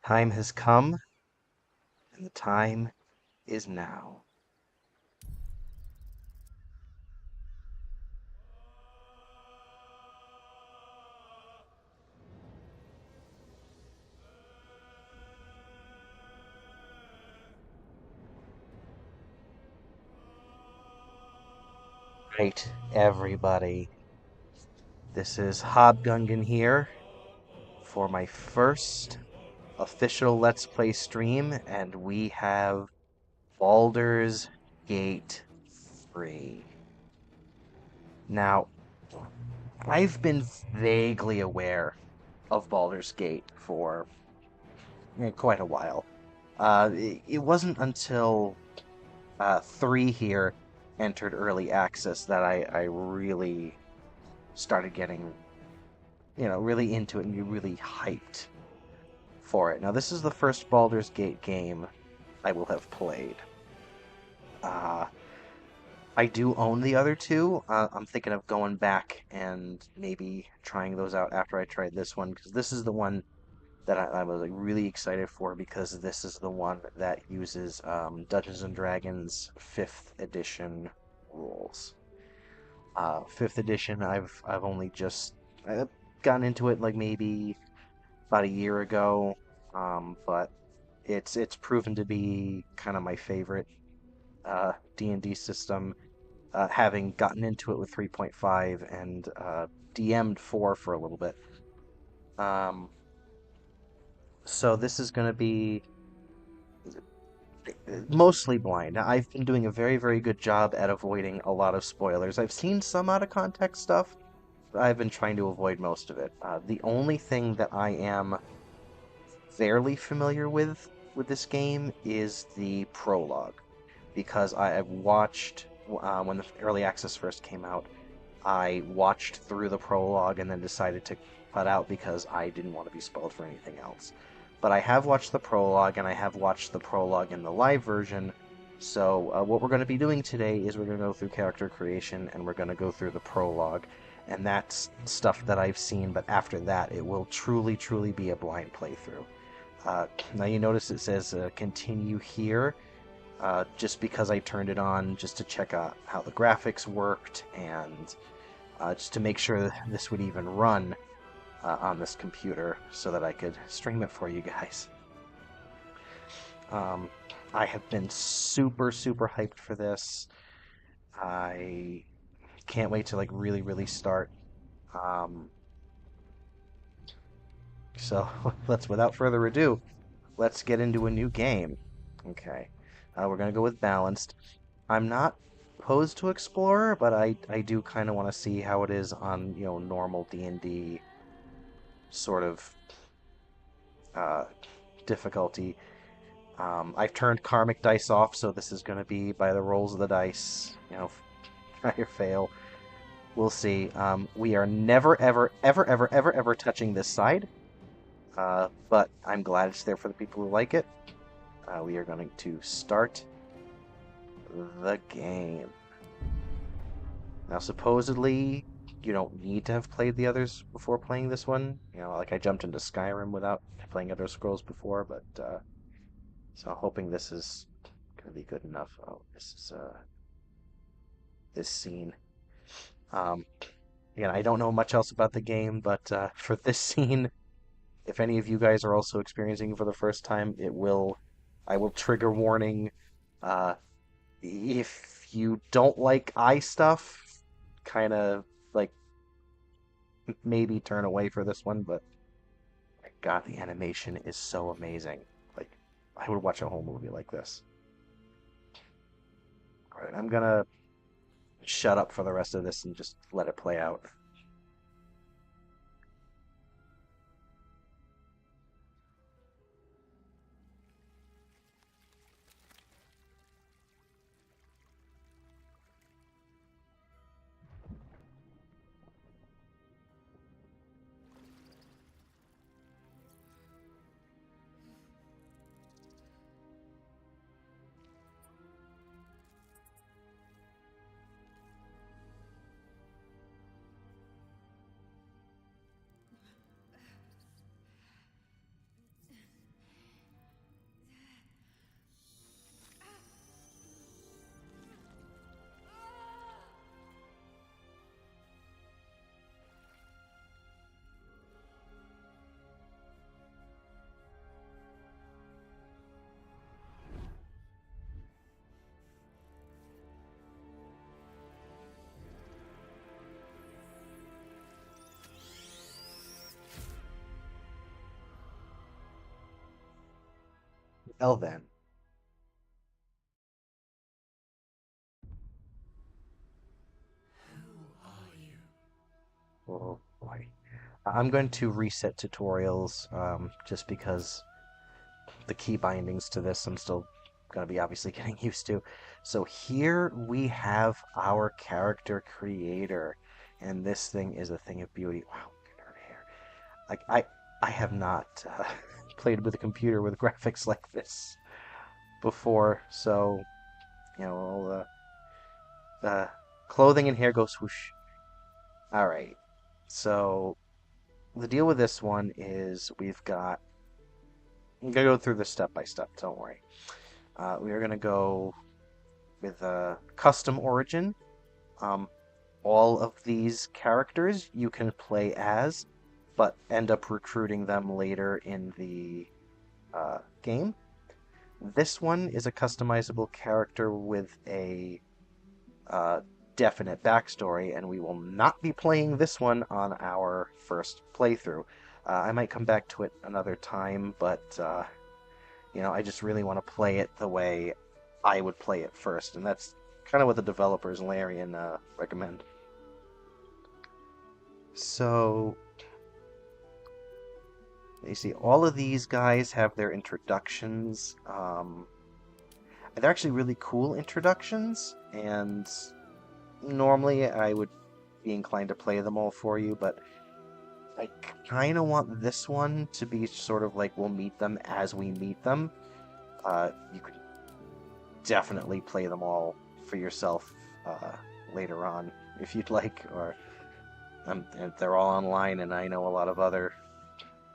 Time has come, and the time is now. Right, everybody. This is Hobgungan here for my first official Let's Play stream, and we have Baldur's Gate 3. Now, I've been vaguely aware of Baldur's Gate for quite a while. It wasn't until 3 here entered early access that I really started getting, really into it and really hyped for it. Now, this is the first Baldur's Gate game I will have played. Uh, I do own the other two. I'm thinking of going back and maybe trying those out after I tried this one, because this is the one that I was like really excited for, because this is the one that uses Dungeons and Dragons 5th edition rules. 5th edition, I've only just gotten into it like maybe about a year ago, but it's proven to be kind of my favorite D&D system, having gotten into it with 3.5 and DM'd 4 for a little bit. So this is going to be mostly blind. I've been doing a very, very good job at avoiding a lot of spoilers. I've seen some out of context stuff, but I've been trying to avoid most of it. The only thing that I am fairly familiar with this game is the prologue, because I've watched when the early access first came out. I watched through the prologue and then decided to cut out because I didn't want to be spoiled for anything else. But I have watched the prologue, and I have watched the prologue in the live version. So what we're going to be doing today is we're going to go through character creation, and we're going to go through the prologue. And that's stuff that I've seen, but after that, it will truly, truly be a blind playthrough. Now you notice it says continue here, just because I turned it on just to check out how the graphics worked, and just to make sure that this would even run on this computer so that I could stream it for you guys. I have been super, super hyped for this. I can't wait to like really, really start. So without further ado, let's get into a new game. Okay, we're gonna go with balanced. I'm not opposed to Explorer, but I do kind of want to see how it is on normal D&D sort of uh, difficulty. I've turned karmic dice off, so this is going to be by the rolls of the dice. Try or fail. We'll see. We are never, ever, ever, ever, ever, ever touching this side. But I'm glad it's there for the people who like it. We are going to start the game. Now, supposedly, you don't need to have played the others before playing this one. Like I jumped into Skyrim without playing Elder Scrolls before, but so I'm hoping this is gonna be good enough. Oh, this is this scene. Um, Again, I don't know much else about the game, but for this scene, if any of you guys are also experiencing it for the first time, I will trigger warning. Uh, if you don't like eye stuff, kind of like maybe turn away for this one, but my God, the animation is so amazing. Like, I would watch a whole movie like this. All right, I'm gonna shut up for the rest of this and just let it play out. Well then. Oh boy. I'm going to reset tutorials, just because the key bindings to this I'm still going to be obviously getting used to. So here we have our character creator, and this thing is a thing of beauty. Wow, look at her hair. Like, I have not played with a computer with graphics like this before, so, you know, all the clothing and hair go swoosh. Alright, so the deal with this one is we've got... I'm going to go through this step by step, don't worry. We are going to go with a custom origin. All of these characters you can play as, but end up recruiting them later in the game. This one is a customizable character with a definite backstory, and we will not be playing this one on our first playthrough. I might come back to it another time, but you know, I just really want to play it the way I would play it first, and that's kind of what the developers, Larian, recommend. So, you see, all of these guys have their introductions. They're actually really cool introductions, and normally I would be inclined to play them all for you, but I kind of want this one to be sort of like we'll meet them as we meet them. You could definitely play them all for yourself later on if you'd like, or they're all online, and I know a lot of other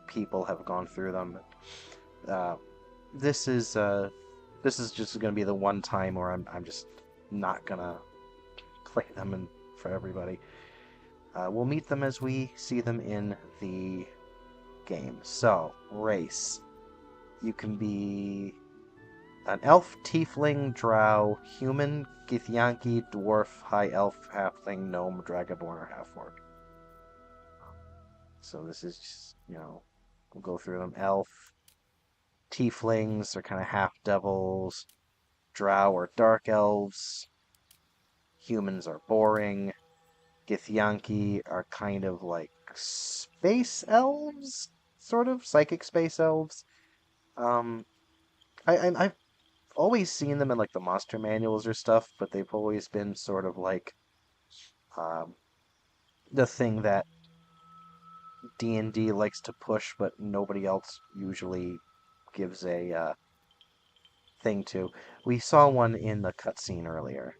people have gone through them. This is just going to be the one time where I'm just not gonna play them for everybody. We'll meet them as we see them in the game. So, race. You can be an elf, tiefling, drow, human, githyanki, dwarf, high elf, halfling, gnome, dragonborn, or half-orc. So this is just, you know, we'll go through them. Elf, tieflings are kind of half-devils, drow are dark elves, humans are boring, githyanki are kind of like space elves, sort of psychic space elves. I've always seen them in like the monster manuals or stuff, but they've always been sort of like um, the thing that D&D likes to push, but nobody else usually gives a thing to. We saw one in the cutscene earlier,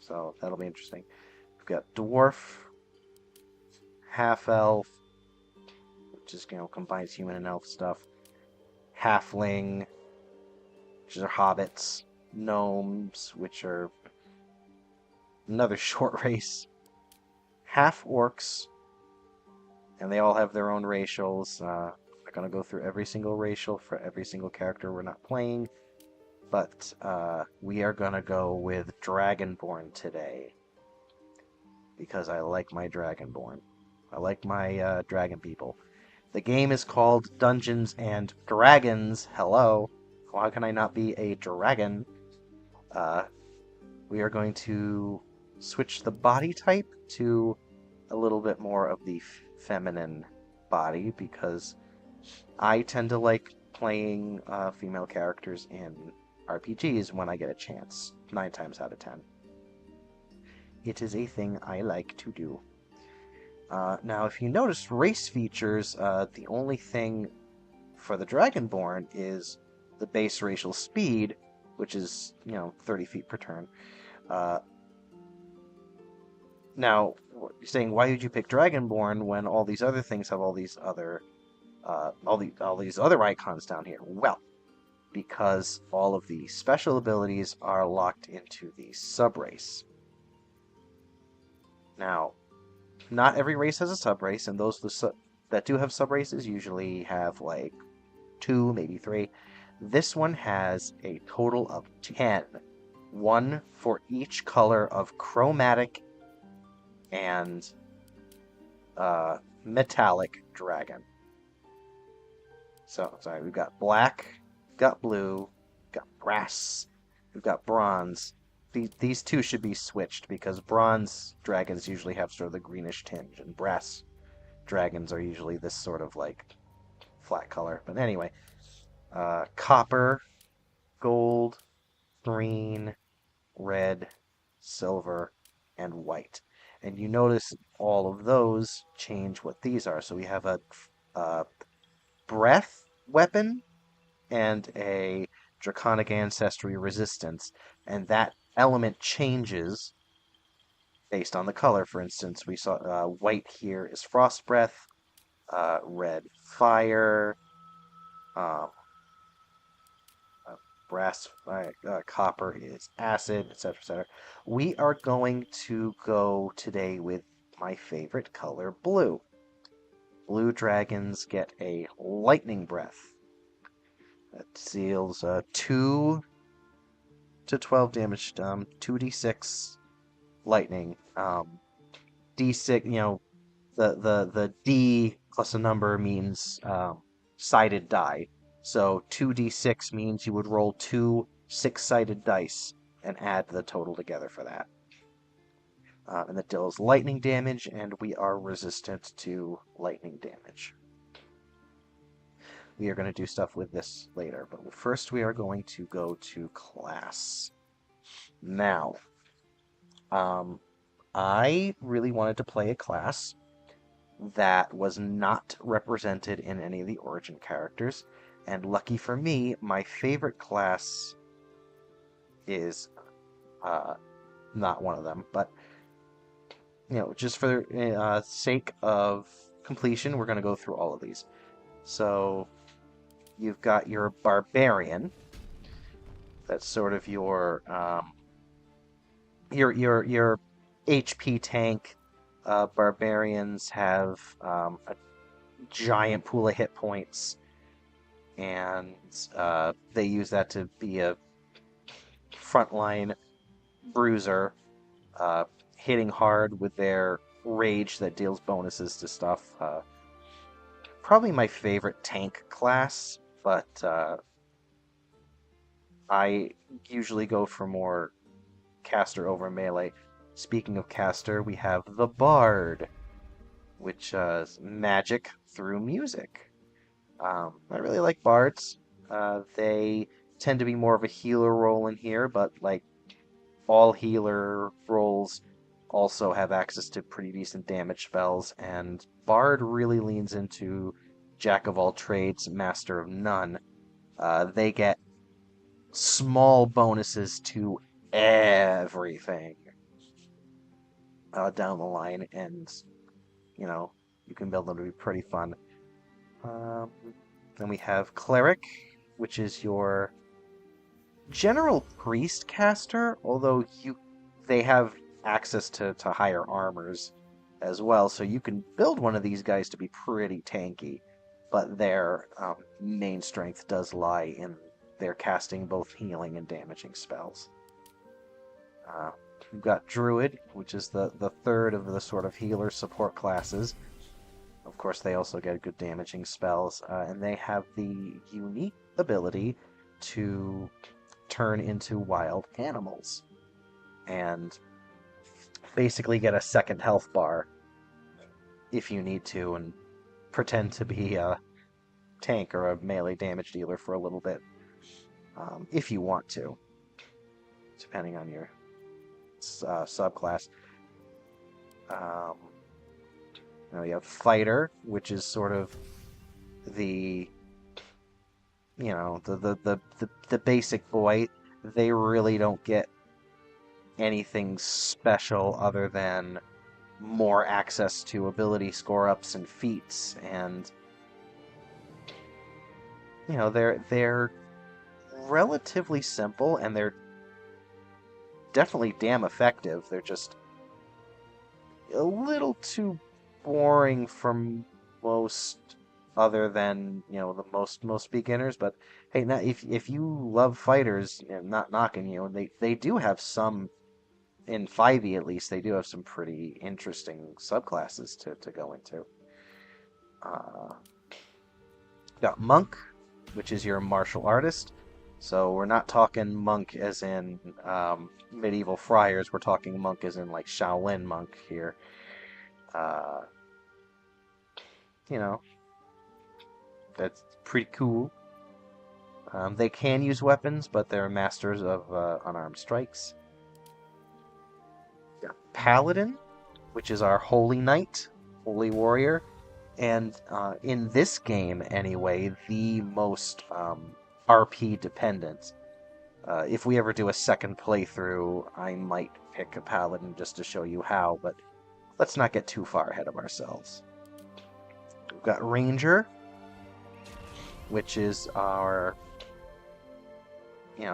so that'll be interesting. We've got dwarf, half elf, which is, you know, combines human and elf stuff. Halfling, which are hobbits. Gnomes, which are another short race. Half orcs, and they all have their own racials. I'm not going to go through every single racial for every single character we're not playing, but we are going to go with Dragonborn today, because I like my Dragonborn. I like my dragon people. The game is called Dungeons and Dragons. Hello. How can I not be a dragon? We are going to switch the body type to a little bit more of the feminine body, because I tend to like playing female characters in RPGs when I get a chance, 9 times out of 10. It is a thing I like to do. Now, if you notice race features, the only thing for the Dragonborn is the base racial speed, which is, you know, 30 feet per turn. Now, you're saying, why did you pick Dragonborn when all these other things have all these other icons down here? Well, because all of the special abilities are locked into the subrace. Now, not every race has a subrace, and those that do have subraces usually have like 2, maybe 3. This one has a total of 10. 1 for each color of chromatic and metallic dragon. So, sorry, we've got black got blue, got brass, we've got bronze. These two should be switched because bronze dragons usually have sort of the greenish tinge, and brass dragons are usually this sort of like flat color. But anyway, copper, gold, green, red, silver, and white. And you notice all of those change what these are. So we have a breath weapon and a draconic ancestry resistance, and that element changes based on the color. For instance, we saw white here is frost breath, red fire, um, brass, copper is acid, etc., etc. We are going to go today with my favorite color, blue. Blue dragons get a lightning breath that deals 2 to 12 damage, 2d6 lightning. D6, the D plus a number means sided die. So 2d6 means you would roll two six-sided dice and add the total together for that. And that deals lightning damage, and we are resistant to lightning damage. We are going to do stuff with this later, but first we are going to go to class. Now, I really wanted to play a class that was not represented in any of the origin characters, and lucky for me, my favorite class is not one of them, but just for the sake of completion, we're going to go through all of these. So you've got your barbarian. That's sort of your HP tank. Barbarians have a giant pool of hit points, and they use that to be a frontline bruiser, hitting hard with their rage that deals bonuses to stuff. Probably my favorite tank class, but I usually go for more caster over melee. Speaking of caster, we have the Bard, which is magic through music. I really like Bards. They tend to be more of a healer role in here, but like all healer roles also have access to pretty decent damage spells, and Bard really leans into Jack of all trades, Master of none. They get small bonuses to everything down the line, and you can build them to be pretty fun. Then we have Cleric, which is your general priest caster, although they have access to higher armors as well, so you can build one of these guys to be pretty tanky, but their main strength does lie in their casting both healing and damaging spells. We've got Druid, which is the third of the sort of healer support classes. Of course, they also get good damaging spells, and they have the unique ability to turn into wild animals and basically get a second health bar if you need to, and pretend to be a tank or a melee damage dealer for a little bit, if you want to, depending on your subclass. You have Fighter, which is sort of the the basic boy. They really don't get anything special other than more access to ability score ups and feats, and they're relatively simple, and they're definitely damn effective. They're just a little too boring for most, other than the most beginners. But hey, now if you love fighters, not knocking you, and they do have some in 5e at least. They do have some pretty interesting subclasses to go into. Got Monk, which is your martial artist. So we're not talking monk as in medieval friars. We're talking monk as in like Shaolin monk here. Uh, you know, that's pretty cool. They can use weapons, but they're masters of unarmed strikes. Yeah. Paladin, which is our holy knight, holy warrior, and in this game anyway, the most RP dependent. If we ever do a second playthrough, I might pick a paladin just to show you how, but let's not get too far ahead of ourselves. We've got ranger, which is our,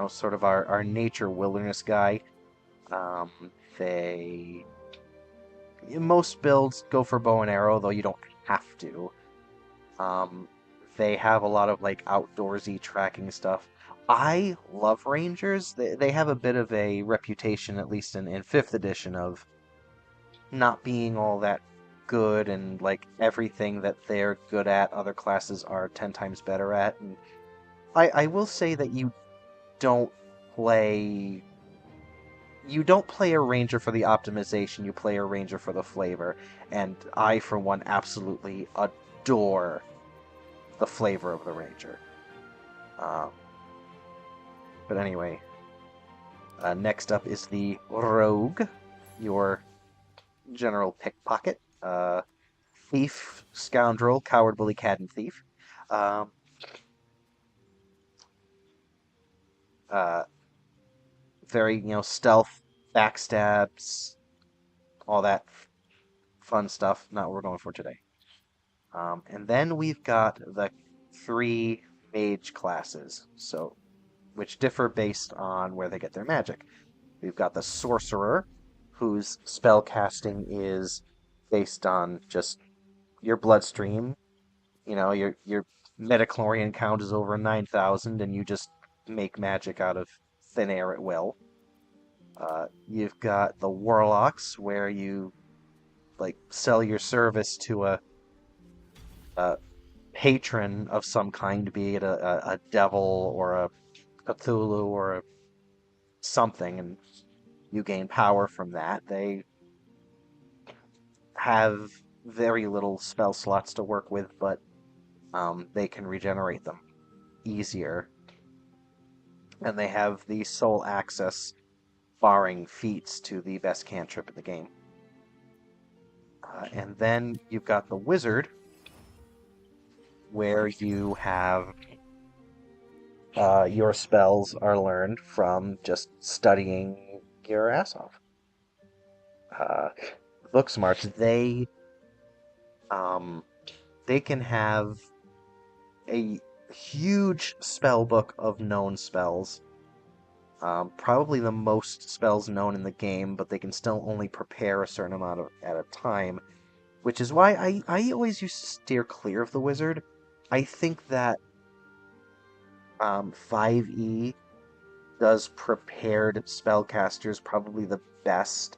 sort of our nature wilderness guy. Um, they most builds go for bow and arrow, though you don't have to. Um, they have a lot of like outdoorsy tracking stuff. I love rangers. They have a bit of a reputation, at least in 5th edition, of not being all that good, and like everything that they're good at, other classes are 10 times better at. And I will say that don't play you don't play a ranger for the optimization, you play a ranger for the flavor. And I, for one, absolutely adore the flavor of the ranger. Um, but anyway, next up is the rogue, your general pickpocket, thief, scoundrel, coward, bully, cad, and thief. Um, uh, Very, stealth, backstabs, all that fun stuff. Not what we're going for today. And then we've got the 3 mage classes, which differ based on where they get their magic. We've got the sorcerer, whose spell casting is based on just your bloodstream. Your metachlorian count is over 9,000, and you just make magic out of thin air at will. You've got the warlocks, where you like sell your service to a patron of some kind, be it a devil or a Cthulhu or something, and you gain power from that. They have very little spell slots to work with, but they can regenerate them easier. And they have the sole access, barring feats, to the best cantrip in the game. And then you've got the wizard, where you have your spells are learned from just studying your ass off. Book smarts, they can have a huge spell book of known spells. Probably the most spells known in the game, but they can still only prepare a certain amount at a time, which is why I always used to steer clear of the wizard. I think that 5e does prepared spellcasters probably the best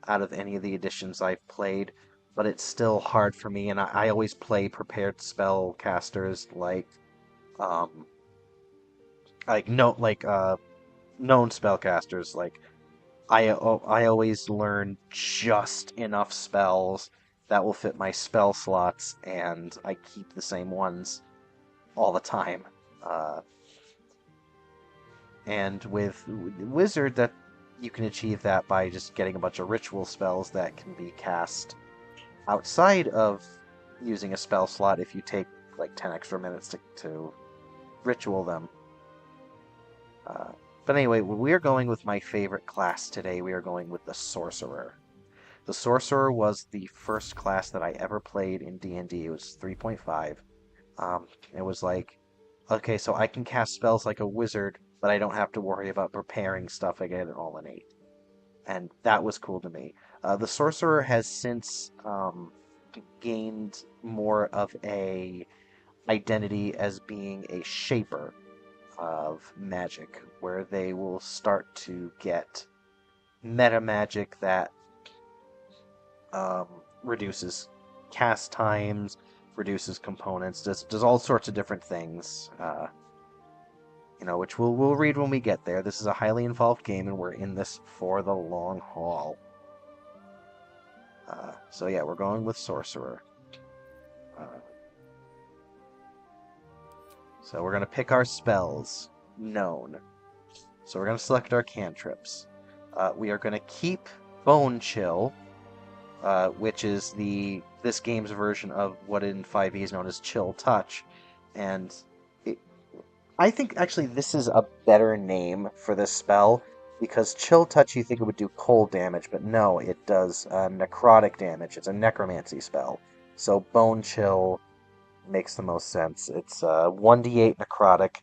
out of any of the editions I've played, but it's still hard for me, and I always play prepared spellcasters um known spellcasters. Like I always learn just enough spells that will fit my spell slots, and I keep the same ones all the time. And with Wizard, that you can achieve that by just getting a bunch of ritual spells that can be cast outside of using a spell slot if you take like 10 extra minutes to ritual them. But anyway, we're going with my favorite class today. We are going with the Sorcerer. The Sorcerer was the first class that I ever played in D&D. It was 3.5. It was like, okay, so I can cast spells like a wizard, but I don't have to worry about preparing stuff. I get it all in 8. And that was cool to me. The Sorcerer has since gained more of a identity as being a shaper of magic, where they will start to get meta magic that reduces cast times, reduces components, does all sorts of different things. which we'll read when we get there. This is a highly involved game, and we're in this for the long haul. So yeah, we're going with Sorcerer. Uh, so we're going to pick our spells. Known. So we're going to select our cantrips. We are going to keep Bone Chill, which is this game's version of what in 5e is known as Chill Touch. And I think actually this is a better name for this spell, because Chill Touch you think it would do cold damage, but no, it does necrotic damage. It's a necromancy spell. So Bone Chill makes the most sense. It's 1d8 necrotic.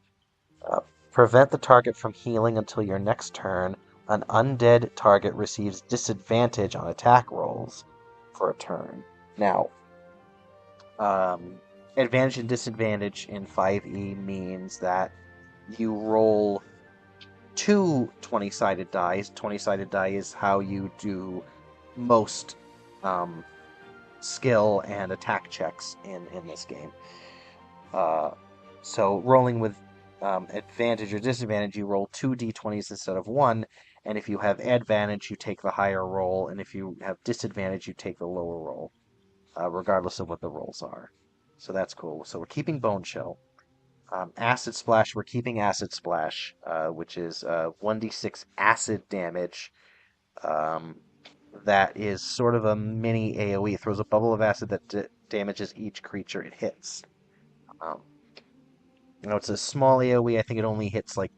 Uh, Prevent the target from healing until your next turn. An undead target receives disadvantage on attack rolls for a turn. Now, um, advantage and disadvantage in 5e means that you roll two 20-sided dice. 20-sided die is how you do most skill and attack checks in this game. So rolling with advantage or disadvantage, you roll two d20s instead of one, and if you have advantage, you take the higher roll, and if you have disadvantage, you take the lower roll, regardless of what the rolls are. So that's cool. So we're keeping Bone Chill. Acid Splash, we're keeping Acid Splash, which is 1d6 acid damage. That is sort of a mini AoE. It throws a bubble of acid that damages each creature it hits. Um, it's a small AoE. I think it only hits like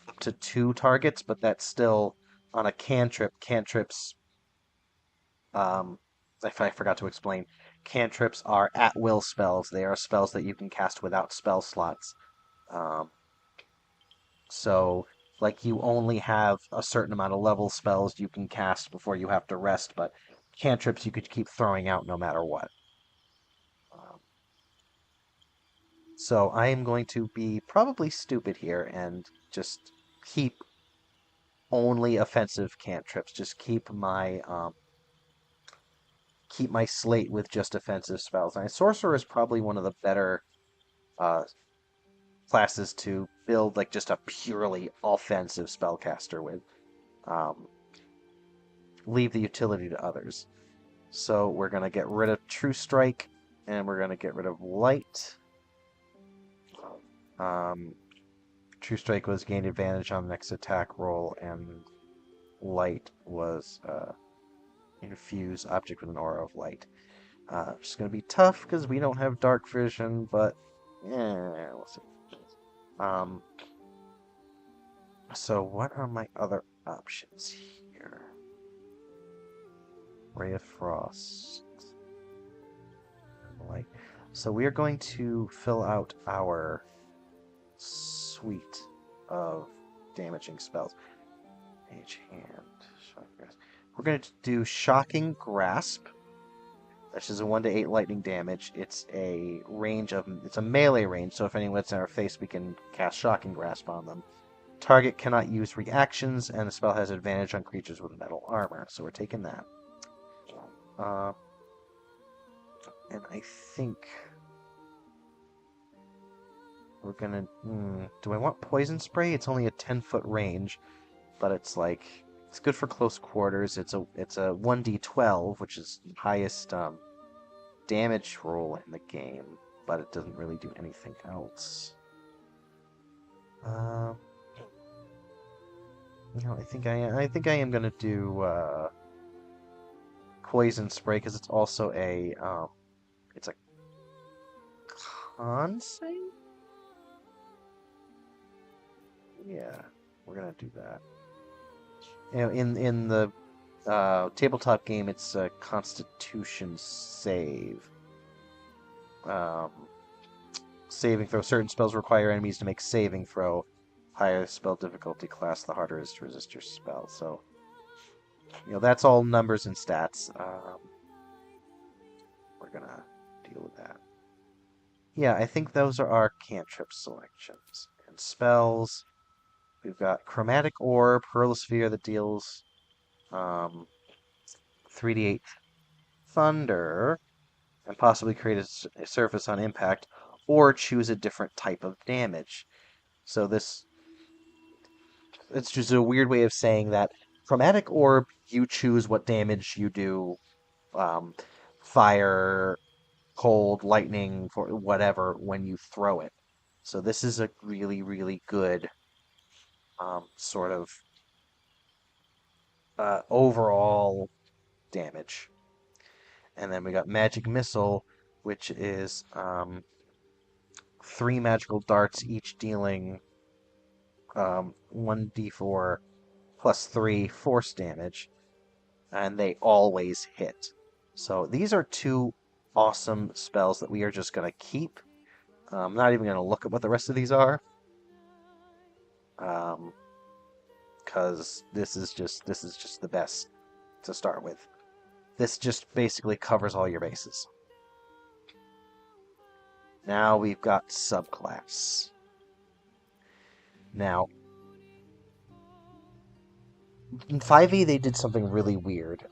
up to two targets, but that's still on a cantrip. Cantrips, if I forgot to explain, cantrips are at-will spells. They are spells that you can cast without spell slots. Um, So, like, you only have a certain amount of level spells you can cast before you have to rest, but cantrips you could keep throwing out no matter what. Um, so I am going to be probably stupid here and just keep only offensive cantrips. Just keep my slate with just offensive spells. And Sorcerer is probably one of the better uh, classes to build like just a purely offensive spellcaster with. Um, leave the utility to others. So we're going to get rid of True Strike, and we're going to get rid of Light. True Strike was gained advantage on the next attack roll, and Light was infuse object with an aura of light. It's going to be tough because we don't have Dark Vision, but yeah, we'll see. So what are my other options here? Ray of Frost. Light. So we are going to fill out our suite of damaging spells. Mage Hand. We're going to do Shocking Grasp. That's just a 1 to 8 lightning damage. It's a melee range, so if anyone's in our face, we can cast Shocking Grasp on them. Target cannot use reactions, and the spell has advantage on creatures with metal armor, so we're taking that. And I think we're gonna... do I want Poison Spray? It's only a 10-foot range, but it's good for close quarters. It's a 1d12, which is the highest damage roll in the game, but it doesn't really do anything else. I think I am gonna do Poison Spray because it's also it's a con save? Yeah, we're gonna do that. In the tabletop game, it's a Constitution save. Saving throw. Certain spells require enemies to make saving throw. Higher spell difficulty class, the harder it is to resist your spell. So, that's all numbers and stats. We're gonna deal with that. Yeah, I think those are our cantrip selections. And spells, we've got Chromatic Orb, Hurlosphere that deals 3d8 thunder, and possibly create a surface on impact, or choose a different type of damage. So it's just a weird way of saying that chromatic orb, you choose what damage you do, um, fire, cold, lightning, for whatever when you throw it. So this is a really, really good sort of overall damage. And then we got magic missile, which is three magical darts, each dealing 1d4 plus 3 force damage, and they always hit. So these are two awesome spells that we are just going to keep. I'm not even going to look at what the rest of these are, because this is just the best to start with. This just basically covers all your bases. Now we've got subclass. Now, in 5e, they did something really weird.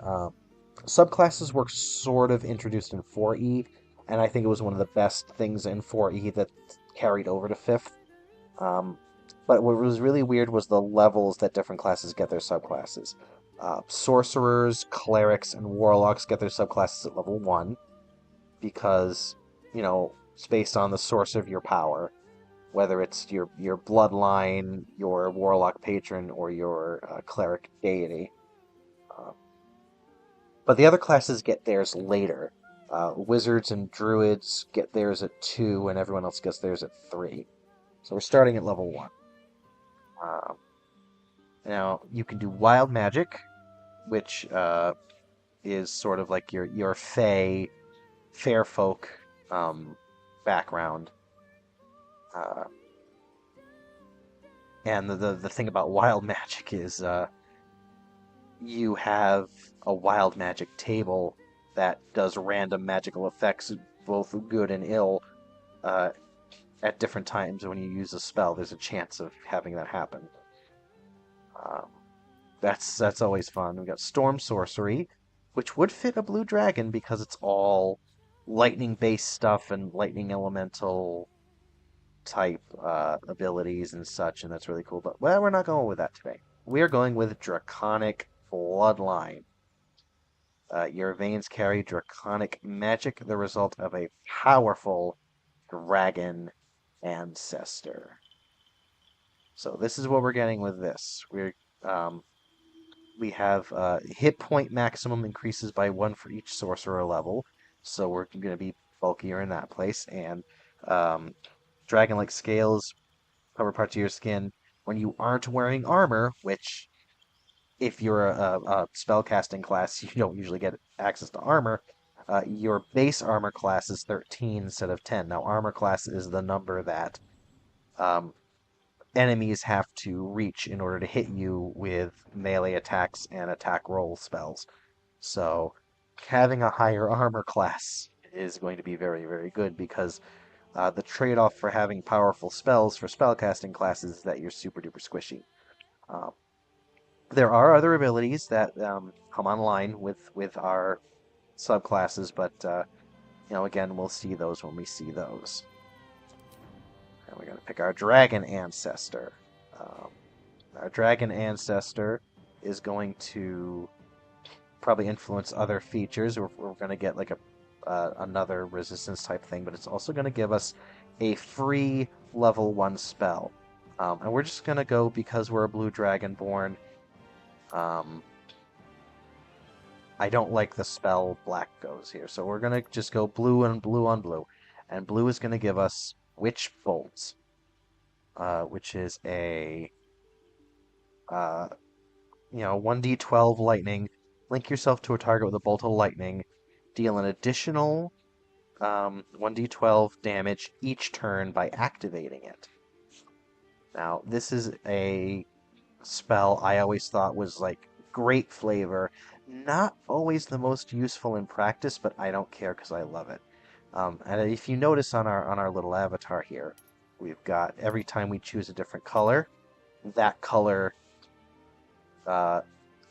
Subclasses were sort of introduced in 4e, and I think it was one of the best things in 4e that carried over to 5th. But what was really weird was the levels that different classes get their subclasses. Sorcerers, clerics, and warlocks get their subclasses at level 1 because, it's based on the source of your power, whether it's your bloodline, your warlock patron, or your cleric deity. Uh, but the other classes get theirs later. Wizards and druids get theirs at 2, and everyone else gets theirs at 3. So we're starting at level 1. Um, Now, you can do wild magic, which is sort of like your fair folk background. Uh, and the thing about wild magic is you have a wild magic table that does random magical effects, both good and ill, uh, at different times when you use a spell. There's a chance of having that happen. Um, that's always fun. We got Storm Sorcery, which would fit a blue dragon because it's all lightning-based stuff and lightning elemental type abilities and such, and that's really cool. But well, we're not going with that today. We are going with Draconic Bloodline. Your veins carry draconic magic, the result of a powerful dragon ancestor. So this is what we're getting with this. Um, we have hit point maximum increases by 1 for each sorcerer level, so we're going to be bulkier in that place. And um, dragon-like scales cover parts of your skin when you aren't wearing armor, which if you're a spellcasting class, you don't usually get access to armor. Your base armor class is 13 instead of 10. Now, armor class is the number that um, enemies have to reach in order to hit you with melee attacks and attack roll spells. So, having a higher armor class is going to be very, very good because the trade-off for having powerful spells for spellcasting classes is that you're super duper squishy. Um, there are other abilities that come online with our subclasses, but again, we'll see those when we see those. And we're going to pick our dragon ancestor. Um, our dragon ancestor is going to probably influence other features. We're going to get like another resistance type thing, but it's also going to give us a free level 1 spell. And we're just going to go, because we're a blue dragonborn, I don't like the spell black goes here, so we're going to just go blue and blue on blue. And blue is going to give us Witch Bolt, which is a 1d12 lightning. Link yourself to a target with a bolt of lightning. Deal an additional 1d12 damage each turn by activating it. Now, this is a spell I always thought was like great flavor. Not always the most useful in practice, but I don't care because I love it. And if you notice on our little avatar here, we've got every time we choose a different color, that color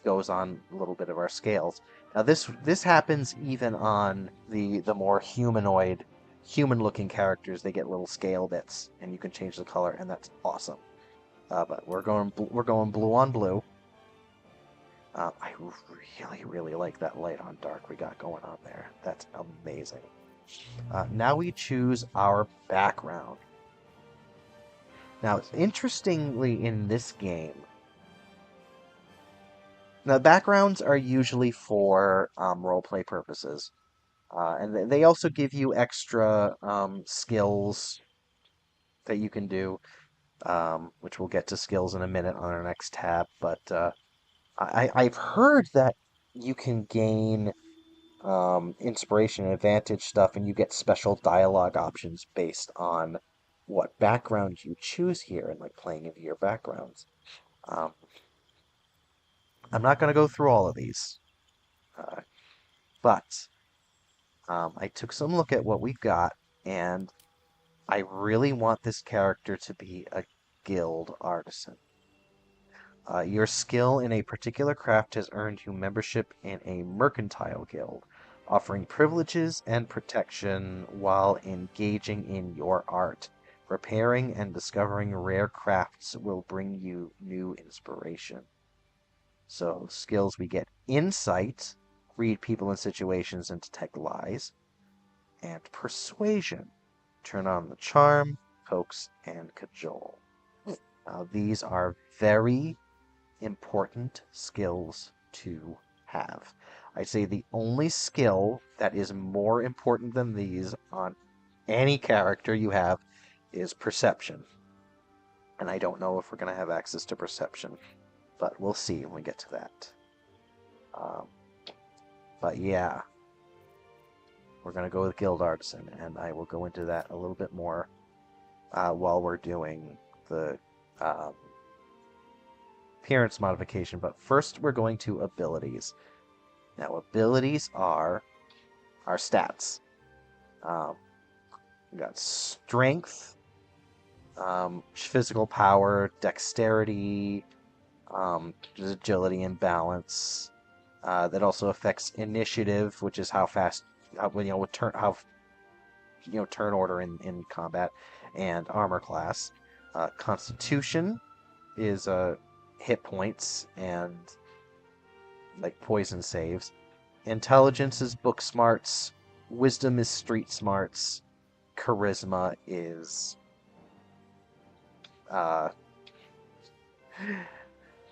goes on a little bit of our scales. Now this happens even on the more humanoid human-looking characters, they get little scale bits, and you can change the color, and that's awesome. But we're going blue on blue. I really, really like that light on dark we got going on there. That's amazing. Now we choose our background. Now, interestingly, in this game, now backgrounds are usually for roleplay purposes, and they also give you extra skills that you can do, which we'll get to skills in a minute on our next tab. But I've heard that you can gain inspiration and advantage stuff, and you get special dialogue options based on what background you choose here, and like playing into your backgrounds. Um, I'm not going to go through all of these, uh, but I took some look at what we've got, and I really want this character to be a guild artisan. Your skill in a particular craft has earned you membership in a mercantile guild, offering privileges and protection while engaging in your art. Repairing and discovering rare crafts will bring you new inspiration. So, skills we get insight, read people and situations and detect lies, and persuasion. Turn on the charm, coax, and cajole. These are very important skills to have. I'd say the only skill that is more important than these on any character you have is perception. And I don't know if we're going to have access to perception, but we'll see when we get to that. Um, but yeah, we're going to go with Guild Artisan, and I will go into that a little bit more while we're doing the appearance modification. But first, we're going to abilities. Now, abilities are our stats. We got strength, physical power, dexterity, agility, and balance. That also affects initiative, which is how fast, turn order in combat, and armor class. Constitution is hit points and like poison saves. Intelligence is book smarts. Wisdom is street smarts. Charisma is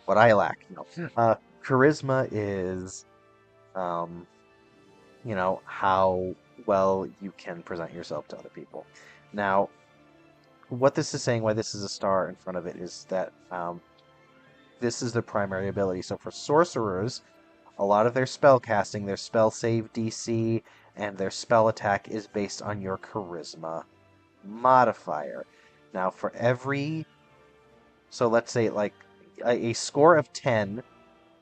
what I lack. Charisma is how well you can present yourself to other people. Now, what this is saying, why this is a star in front of it, is that this is the primary ability. So for sorcerers, a lot of their spell casting, their spell save DC, and their spell attack is based on your charisma modifier. Now, for every... So let's say, like, a score of 10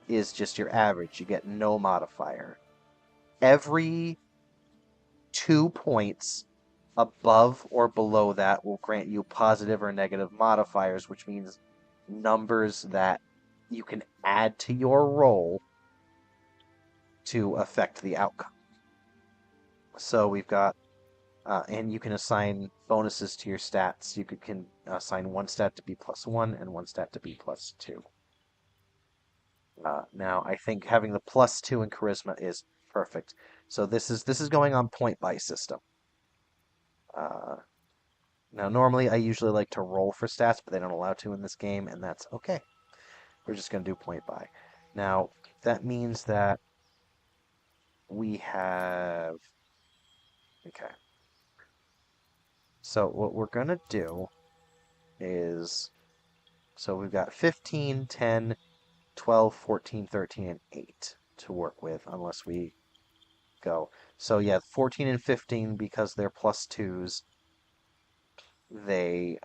is just your average. You get no modifier. Every 2 points above or below that will grant you positive or negative modifiers, which means numbers that you can add to your roll to affect the outcome. So we've got, and you can assign bonuses to your stats. You can assign one stat to be +1 and one stat to be +2. Now, I think having the +2 in charisma is perfect. So this is going on point buy system. Now, normally I usually like to roll for stats, but they don't allow to in this game, and that's okay. We're just going to do point buy. Now, that means that we have... Okay. So what we're going to do is... So we've got 15, 10, 12, 14, 13, and 8 to work with, unless we go. So yeah, 14 and 15, because they're +2s, they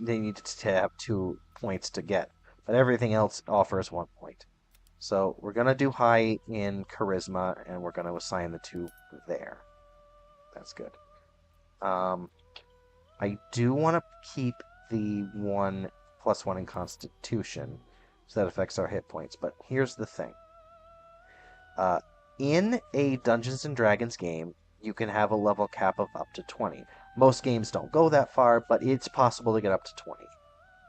need to have 2 points to get. But everything else offers 1 point. So we're going to do high in charisma, and we're going to assign the 2 there. That's good. I do want to keep the +1 in constitution, so that affects our hit points. But here's the thing. In a Dungeons and Dragons game, you can have a level cap of up to 20. Most games don't go that far, but it's possible to get up to 20.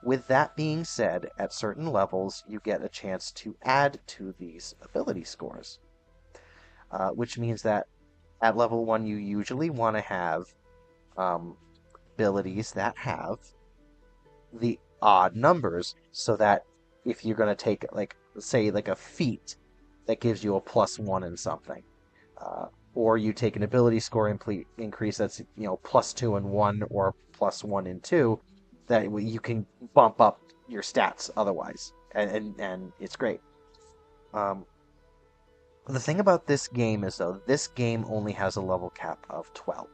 With that being said, at certain levels, you get a chance to add to these ability scores, which means that at level 1, you usually want to have um, abilities that have the odd numbers, so that if you're going to take, like, say, like a feat that gives you a +1 in something, uh, or you take an ability score increase that's +2 in one or +1 in two, that you can bump up your stats otherwise, and it's great. Um, the thing about this game is, though, this game only has a level cap of 12.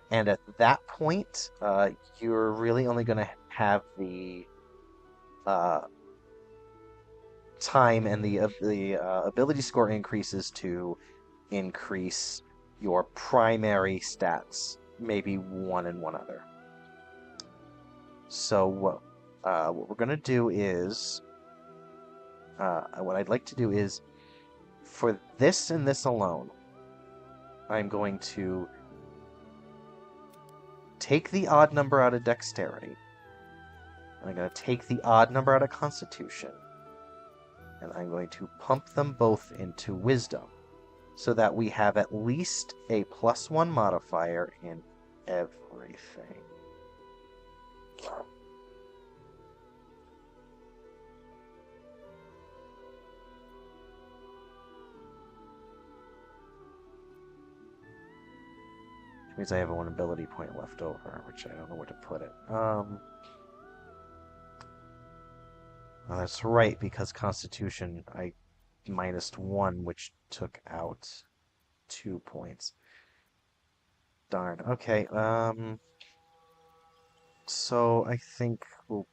And at that point, you're really only going to have the uh, time and the ability score increases to increase your primary stats, maybe one and one other. So what we're going to do is, what I'd like to do is, for this and this alone, I'm going to take the odd number out of dexterity. I'm going to take the odd number out of constitution. And I'm going to pump them both into wisdom, so that we have at least a +1 modifier in everything. Which means I have one ability point left over, which I don't know where to put it. Well, that's right, because Constitution, I -1, which took out 2 points. Darn. Okay, so I think we'll...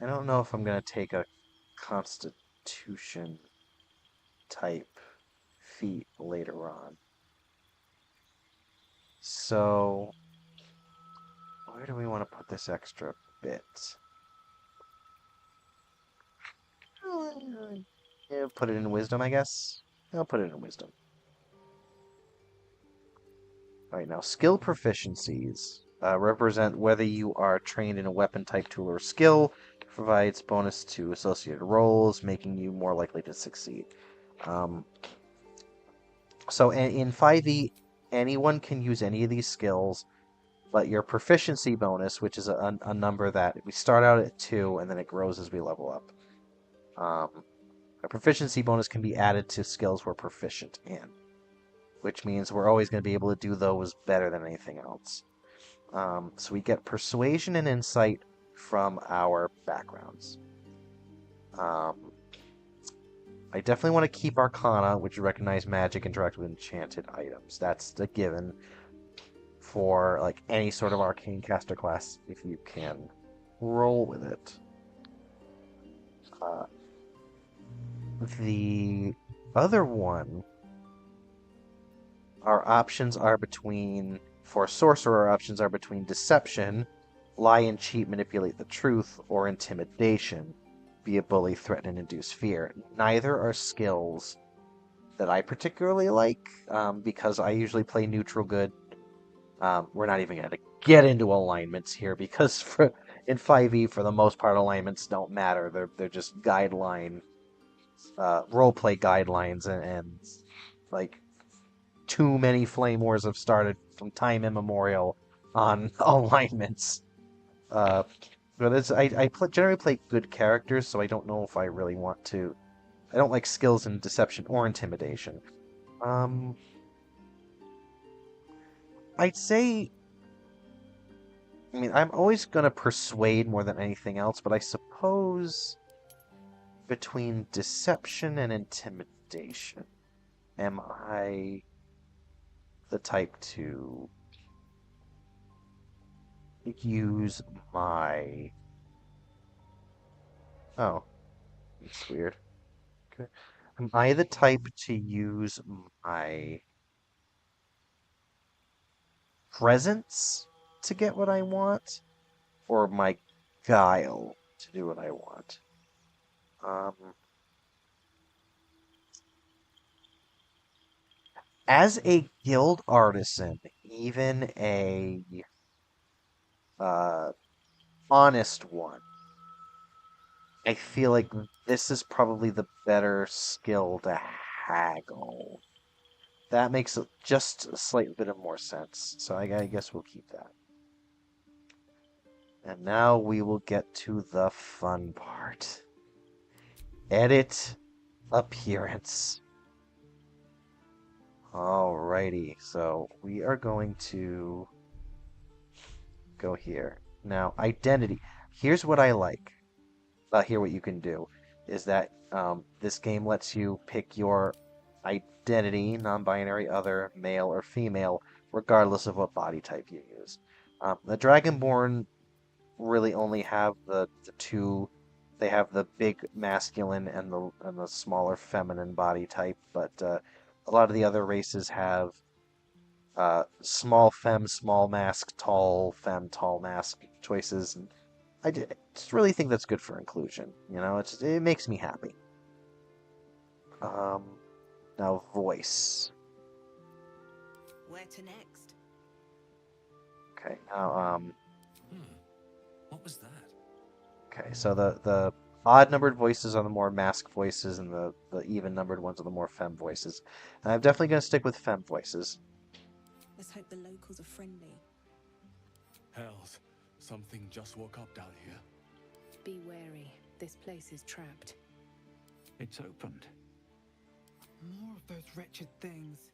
I don't know if I'm going to take a Constitution type feat later on. So, where do we want to put this extra bit? Yeah, put it in wisdom, I guess. I'll put it in wisdom. All right, now skill proficiencies represent whether you are trained in a weapon type, tool, or skill. Provides bonus to associated rolls, making you more likely to succeed. So in 5e, anyone can use any of these skills, but your proficiency bonus, which is a number that we start out at 2 and then it grows as we level up. A proficiency bonus can be added to skills we're proficient in, which means we're always going to be able to do those better than anything else. So we get persuasion and insight from our backgrounds. I definitely want to keep Arcana, which recognize magic, interact with enchanted items. That's the given for like any sort of arcane caster class, if you can roll with it. The other one, our options are between, for sorcerer, our options are between deception, lie and cheat, manipulate the truth, or intimidation, be a bully, threaten, and induce fear. Neither are skills that I particularly like, because I usually play neutral good. We're not even going to get into alignments here, because in 5e, for the most part, alignments don't matter. They're just guideline, roleplay guidelines, and like, too many flame wars have started from time immemorial on alignments. But I generally play good characters, so I don't know if I really want to. I don't like skills in deception or intimidation. I'd say, I mean, I'm always going to persuade more than anything else, but I suppose between deception and intimidation, am I the type to use my... Oh, it's weird. Okay. Am I the type to use my presence to get what I want? Or my guile to do what I want. Um, as a guild artisan, even a uh, honest one, I feel like this is probably the better skill to haggle. That makes just a slight bit of more sense. So I guess we'll keep that. And now we will get to the fun part. Edit appearance. Alrighty, so we are going to go here. Now, identity. Here's what I like. Here what you can do is that this game lets you pick your identity, non-binary, other, male or female, regardless of what body type you use. The Dragonborn really only have the two. They have the big masculine and the smaller feminine body type, but a lot of the other races have small femme, small mask, tall femme, tall mask choices. And just really think that's good for inclusion. You know, it makes me happy. Um, Now voice. Where to next? Okay. Now What was that? Okay. So the odd numbered voices are the more mask voices, and the even numbered ones are the more femme voices. And I'm definitely gonna stick with femme voices. Let's hope the locals are friendly. Hells, something just woke up down here. Be wary. This place is trapped. It's opened. More of those wretched things.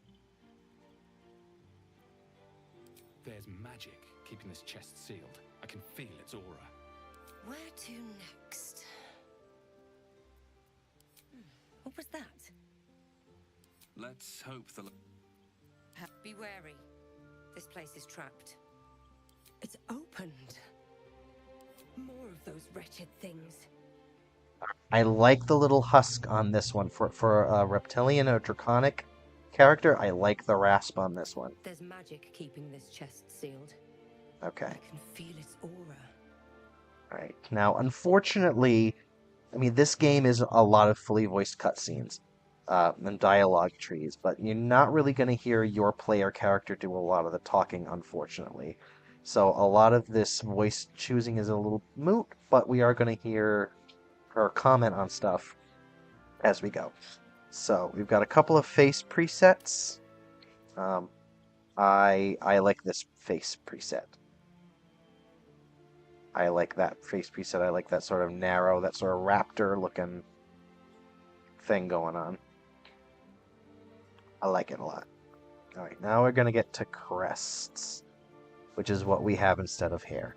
There's magic keeping this chest sealed. I can feel its aura. Where to next? What was that? Let's hope the... Be wary. This place is trapped. It's opened. More of those wretched things. I like the little husk on this one for a reptilian or draconic character. I like the rasp on this one. There's magic keeping this chest sealed. Okay. I can feel its aura. All right. Now, unfortunately, I mean, this game is a lot of fully voiced cutscenes and dialogue trees, but you're not really going to hear your player character do a lot of the talking, unfortunately. So a lot of this voice choosing is a little moot, but we are going to hear her comment on stuff as we go. So we've got a couple of face presets. I like this face preset. I like that face preset. I like that sort of narrow, that sort of raptor-looking thing going on. I like it a lot. All right, now we're going to get to crests, which is what we have instead of hair.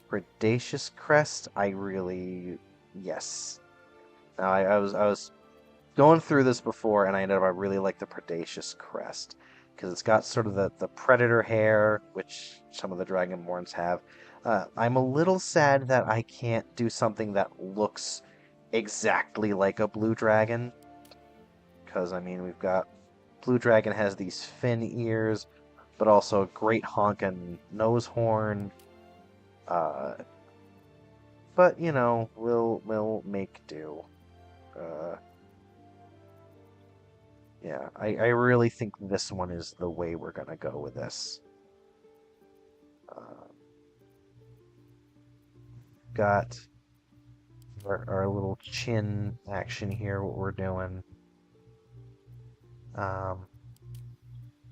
Predacious crest, yes. Now, I was going through this before, and I really like the Predacious crest, because it's got sort of the predator hair, which some of the Dragonborns have. I'm a little sad that I can't do something that looks exactly like a blue dragon, because, I mean, we've got... Blue dragon has these fin ears, but also a great honkin' nose horn. But, you know, we'll make do. Yeah, I really think this one is the way we're gonna go with this. Got our little chin action here, what we're doing.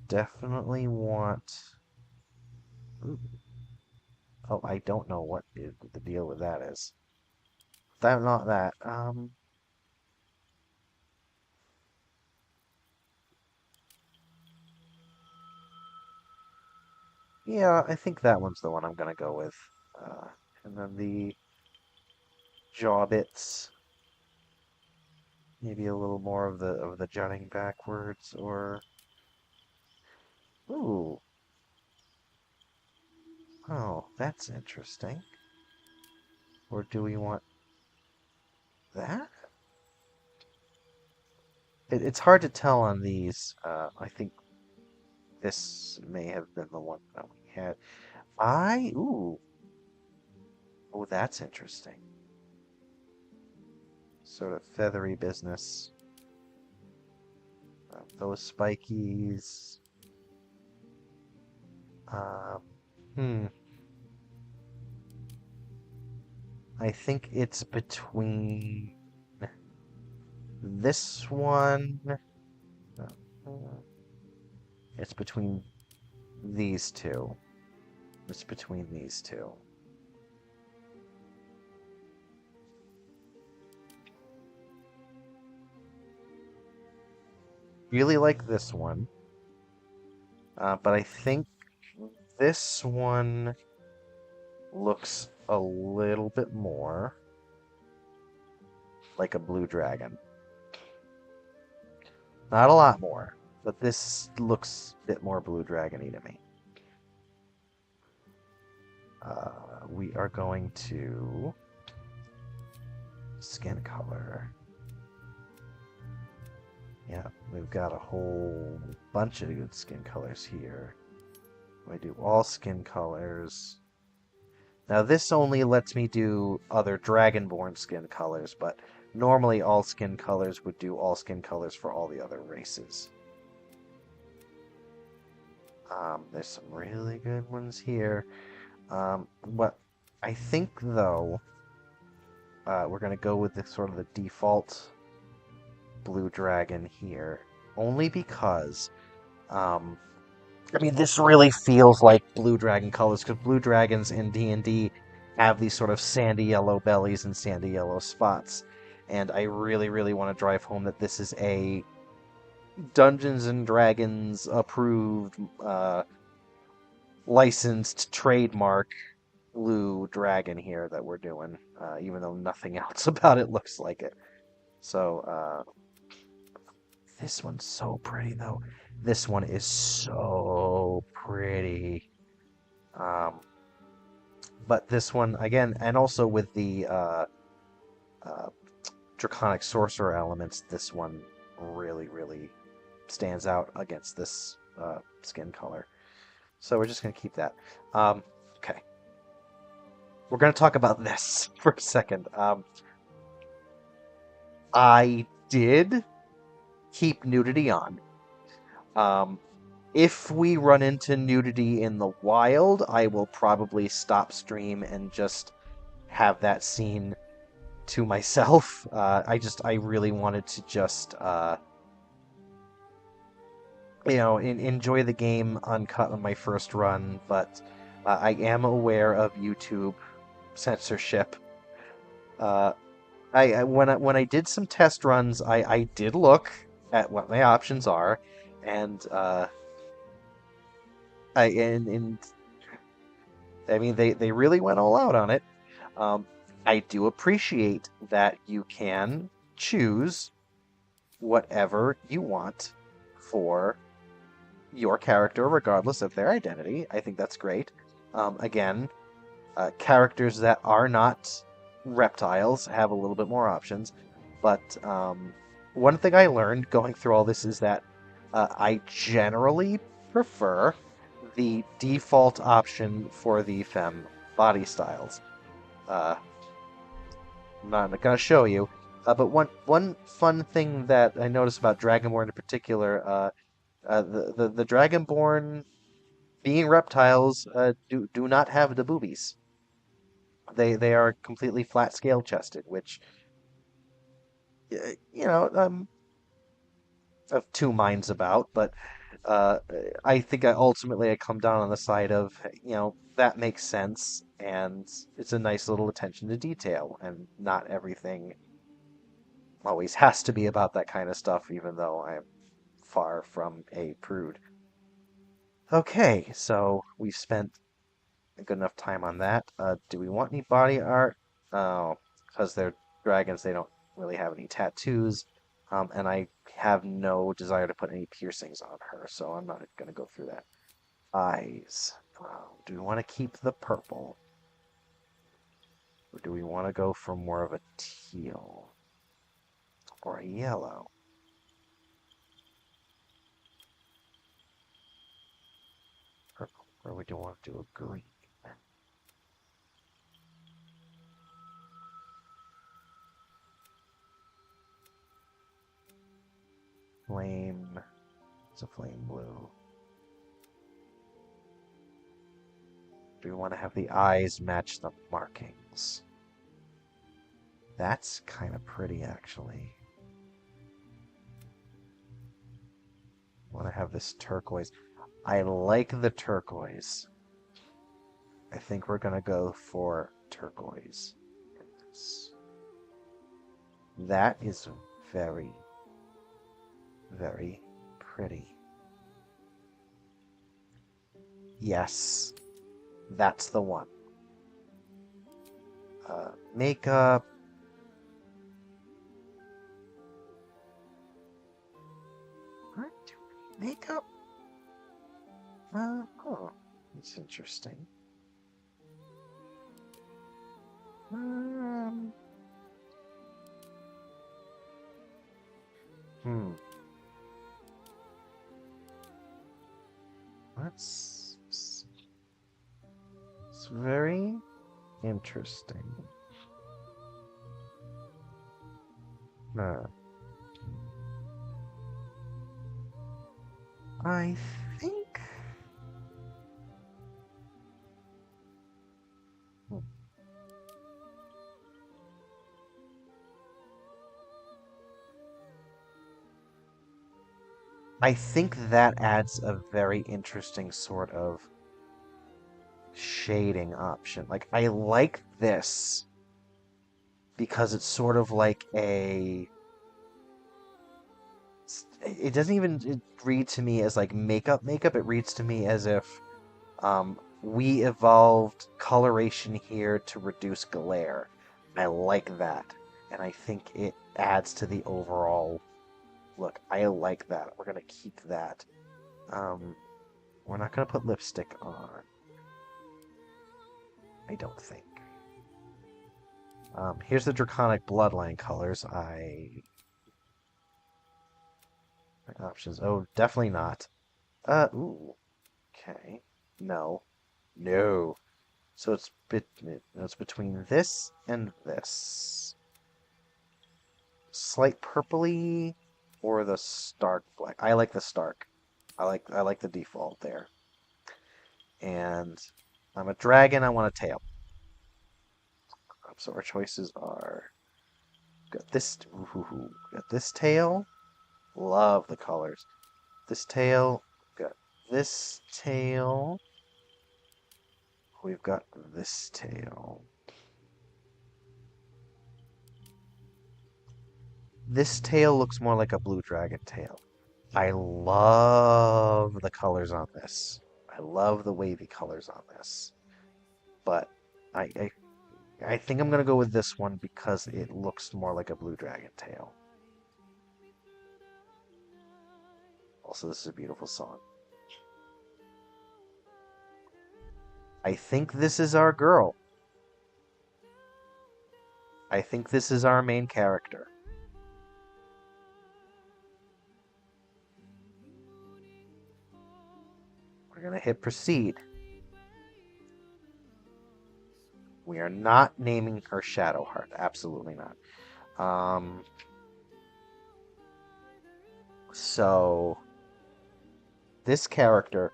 Definitely want... Ooh. Oh, I don't know what the deal with that is. Not that. Yeah, I think that one's the one I'm gonna go with. And then the jaw bits. Maybe a little more of the jutting backwards, or... Ooh. Oh, that's interesting. Or do we want that? It's hard to tell on these. I think this may have been the one that we had. Ooh. Oh, that's interesting. Sort of feathery business. Those spikies. Um, hmm. I think it's between this one. It's between these two. It's between these two. Really like this one. But I think this one looks a little bit more like a blue dragon. Not a lot more, but this looks a bit more blue dragon-y to me. We are going to skin color. Yeah, we've got a whole bunch of good skin colors here. I do all skin colors. Now this only lets me do other Dragonborn skin colors, but normally all skin colors would do all skin colors for all the other races. There's some really good ones here. What I think though, we're gonna go with the sort of the default blue dragon here, only because, I mean, this really feels like blue dragon colors, because blue dragons in D&D have these sort of sandy yellow bellies and sandy yellow spots, and I really, really want to drive home that this is a Dungeons and Dragons approved, licensed trademark blue dragon here that we're doing, even though nothing else about it looks like it. So, this one's so pretty, though. This one is so pretty. But this one, again, and also with the uh, Draconic Sorcerer elements, this one really, really stands out against this skin color. So we're just going to keep that. Okay. We're going to talk about this for a second. I did keep nudity on. If we run into nudity in the wild, I will probably stop stream and just have that scene to myself. I really wanted to just, enjoy the game uncut on my first run, but I am aware of YouTube censorship. When I did some test runs, I did look at what my options are, and I mean they really went all out on it. I do appreciate that you can choose whatever you want for your character, regardless of their identity. I think that's great. Again, characters that are not reptiles have a little bit more options. But one thing I learned going through all this is that I generally prefer the default option for the femme body styles. I'm not going to show you, but one fun thing that I noticed about Dragonborn in particular, the Dragonborn being reptiles do not have the boobies. They are completely flat scale chested, which I'm of two minds about, but uh, I think ultimately I come down on the side of that makes sense, and it's a nice little attention to detail, and not everything always has to be about that kind of stuff, even though I'm far from a prude. Okay, so we've spent a good enough time on that. Do we want any body art? Oh, because they're dragons, they don't really have any tattoos. And I have no desire to put any piercings on her, so I'm not going to go through that. Eyes. Do we want to keep the purple? Or do we want to go for more of a teal? Or a yellow? Purple. Or we do want to do a green? flame. It's a flame blue. Do we want to have the eyes match the markings? That's kind of pretty, actually. I want to have this turquoise. I like the turquoise. I think we're going to go for turquoise. That is very, very pretty. Yes, that's the one. Makeup. What? Makeup? Oh, that's interesting. Hmm. That's it's very interesting. I think. Hmm. I think that adds a very interesting sort of shading option. Like, I like this because it's sort of like a. It doesn't even read to me as like makeup. It reads to me as if we evolved coloration here to reduce glare. I like that, and I think it adds to the overall look. I like that. We're gonna keep that. We're not gonna put lipstick on. I don't think. Here's the Draconic Bloodline colors. Options. Oh, definitely not. Ooh. Okay. No. No. So it's between this and this. Slight purpley or the Stark black. I like the Stark. I like the default there. And I'm a dragon, I want a tail. So our choices are got this got this tail. Love the colors. This tail, got this tail. We've got this tail. This tail looks more like a blue dragon tail. I love the colors on this. I love the wavy colors on this. But I, I, I think I'm gonna go with this one because it looks more like a blue dragon tail. Also, this is a beautiful song. I think this is our girl. I think this is our main character. We're gonna hit proceed. We are not naming her Shadowheart. Absolutely not. So this character,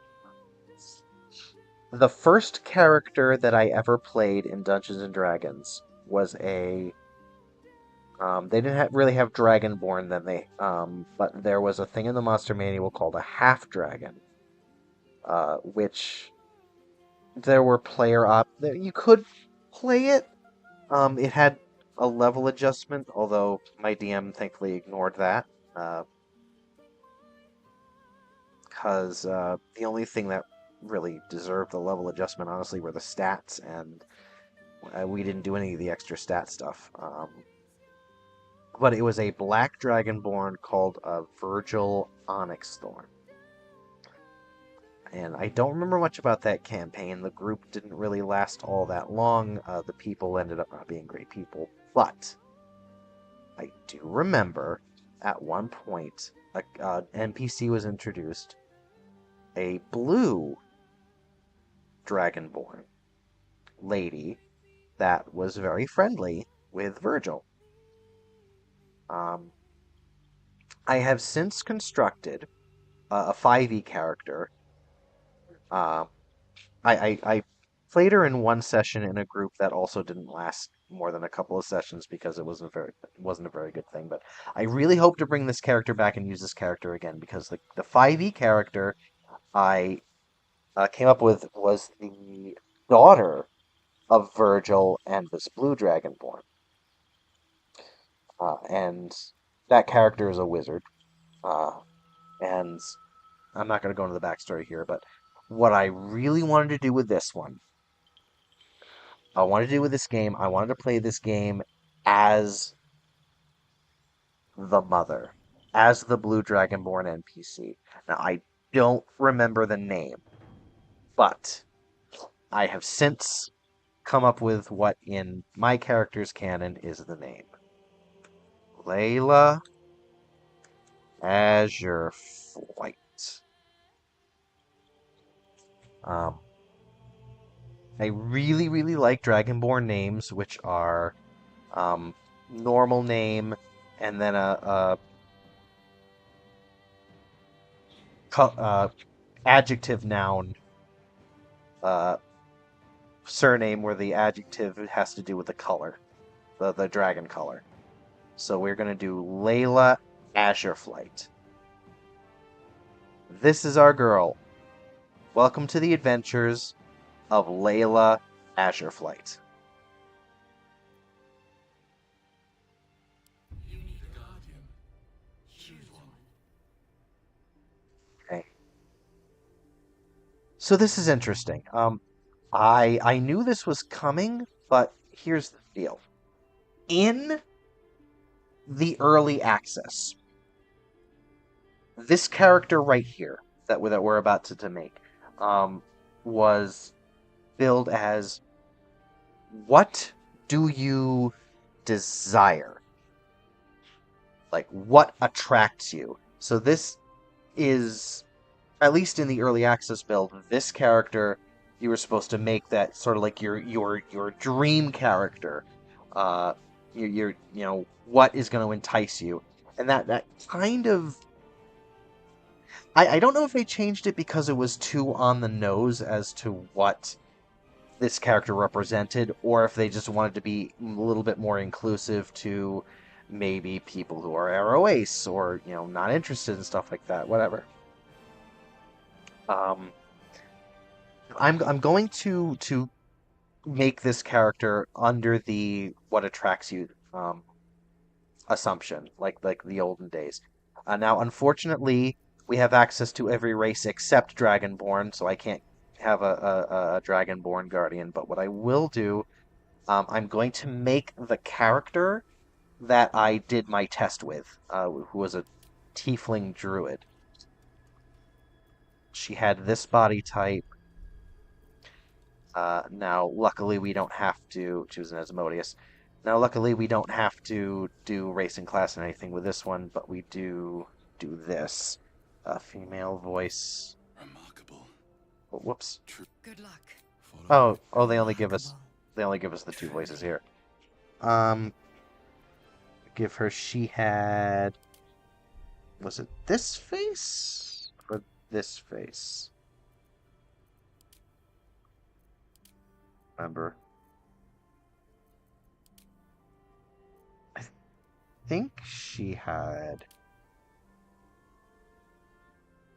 the first character that I ever played in Dungeons and Dragons was a. They didn't really have Dragonborn then but there was a thing in the Monster Manual called a half dragon, which there were you could play it. It had a level adjustment, although my DM thankfully ignored that. Because the only thing that really deserved the level adjustment, honestly, were the stats, and we didn't do any of the extra stat stuff. But it was a black dragonborn called Virgil Onyxthorn. And I don't remember much about that campaign. The group didn't really last all that long. The people ended up not being great people. But I do remember at one point an NPC was introduced, a blue dragonborn lady that was very friendly with Virgil. I have since constructed a 5e character. Uh, I played her in one session in a group that also didn't last more than a couple of sessions because it wasn't a very good thing. But I really hope to bring this character back and use this character again because the 5e character I came up with was the daughter of Virgil and this blue dragonborn, and that character is a wizard. And I'm not going to go into the backstory here, but what I really wanted to do with this one, I wanted to do with this game, I wanted to play this game as the mother, as the Blue Dragonborn NPC. Now, I don't remember the name, but I have since come up with what in my character's canon is the name. Layla Azureflight. Um, I really, really like Dragonborn names, which are um, normal name and then a adjective noun uh, surname where the adjective has to do with the color, the dragon color. So we're going to do Layla Azureflight. This is our girl. Welcome to the adventures of Layla Azureflight. Okay. So this is interesting. I knew this was coming, but here's the deal. In the early access, this character right here that we're about to make was billed as, what do you desire? Like, what attracts you? So this is, at least in the early access build, this character you were supposed to make that sort of like your dream character. What is going to entice you, and that kind of. I don't know if they changed it because it was too on the nose as to what this character represented, or if they just wanted to be a little bit more inclusive to maybe people who are Arrow Ace or not interested in stuff like that. Whatever. I'm going to make this character under the what attracts you assumption, like the olden days. Now, unfortunately, we have access to every race except Dragonborn, so I can't have a Dragonborn guardian. But what I will do, I'm going to make the character that I did my test with, who was a Tiefling Druid. She had this body type. Now, luckily, we don't have to choose an Asmodeus. Now, luckily, we don't have to do race and class and anything with this one, but we do this. Female voice. Remarkable. Oh, whoops. Good luck. Oh, they only give us the two voices here. Give her. She had. Was it this face or this face? Remember. I think she had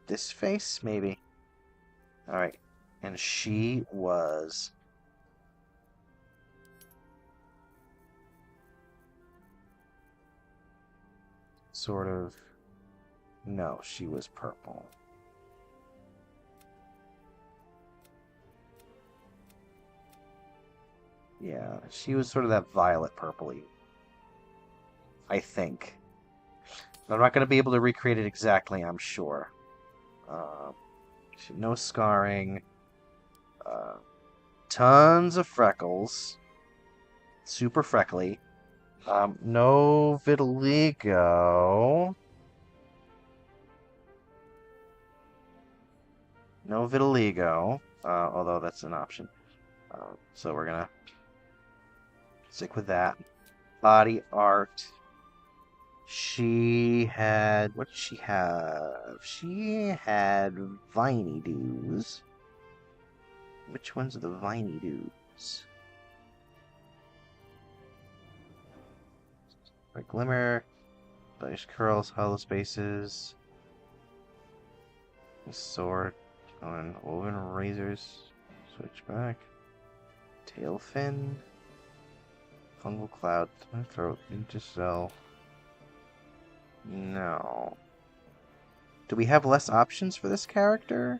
this face, maybe. Alright. And she was sort of. No, she was purple. Yeah, she was sort of that violet purpley. I think. I'm not going to be able to recreate it exactly, I'm sure. No scarring. Tons of freckles. Super freckly. No vitiligo. No vitiligo. Although that's an option. So we're gonna stick with that. Body art. She had... What did she have? She had Viney Dews. Which ones are the Viney Dews? Glimmer, Blaze Curls, Hollow Spaces, Sword, on Woven Razors, Switchback, Tail Fin, Fungal Cloud, Throat, Intercell. No. Do we have less options for this character?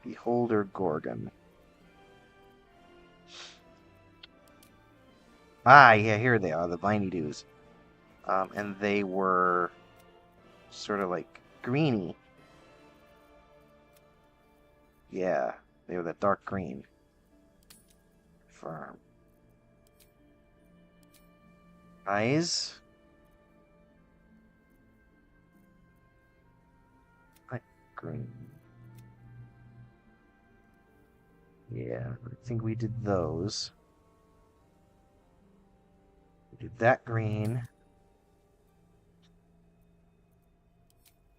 Beholder Gorgon. Ah, yeah, here they are, the Viney Dews. And they were sort of like greeny. Yeah, they were that dark green. Firm. Eyes. Light green. Yeah, I think we did those. We did that green.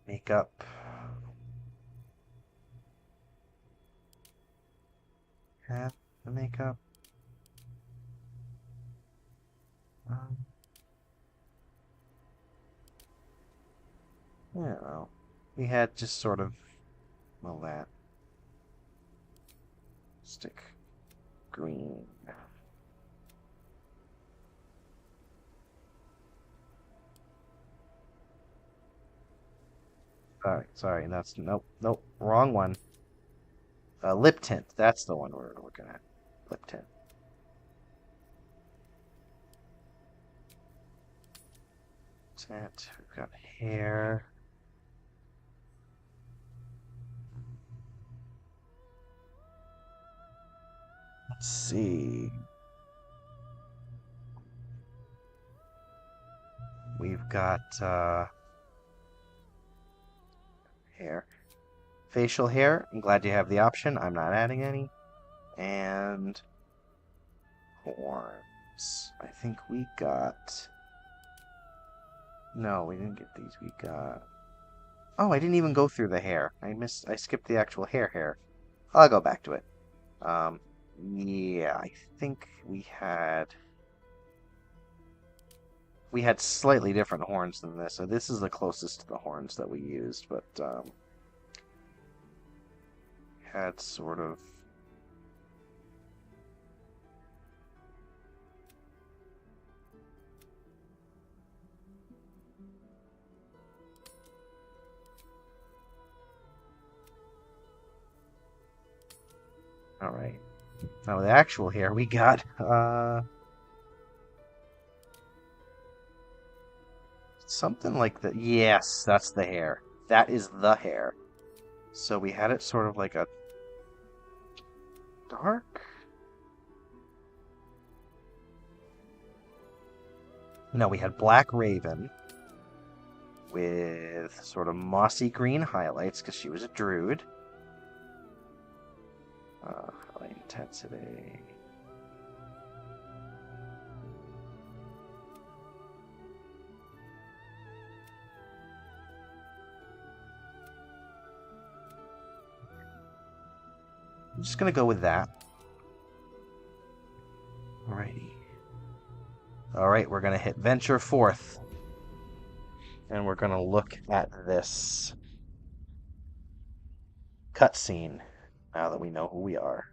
Makeup. Half the makeup. I don't know. We had just sort of, well, that. Stick green. Sorry, that's, nope, wrong one. Lip tint, that's the one we're looking at. Lip tint. Tint, we've got hair. Let's see. We've got hair. Facial hair, I'm glad you have the option. I'm not adding any. And horns. I think we got... No, we didn't get these. We got... Oh, I didn't even go through the hair. I skipped the actual hair. I'll go back to it. Yeah, I think we had slightly different horns than this. So this is the closest to the horns that we used, but had sort of... All right. Now the actual hair we got, something like that. Yes, that's the hair. That is the hair. So we had it sort of like a dark... No, we had Black Raven with sort of mossy green highlights because she was a druid. High intensity. I'm just gonna go with that. Alrighty. Alright, we're gonna hit venture forth. And we're gonna look at this cutscene now that we know who we are.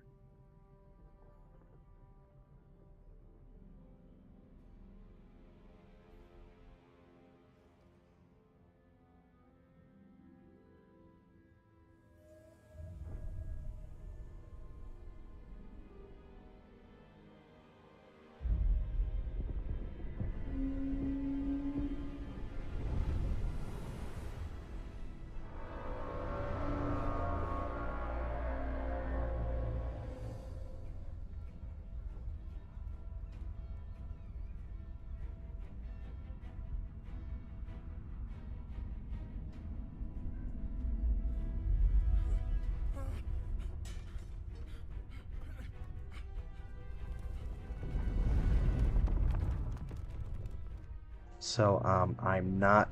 So, I'm not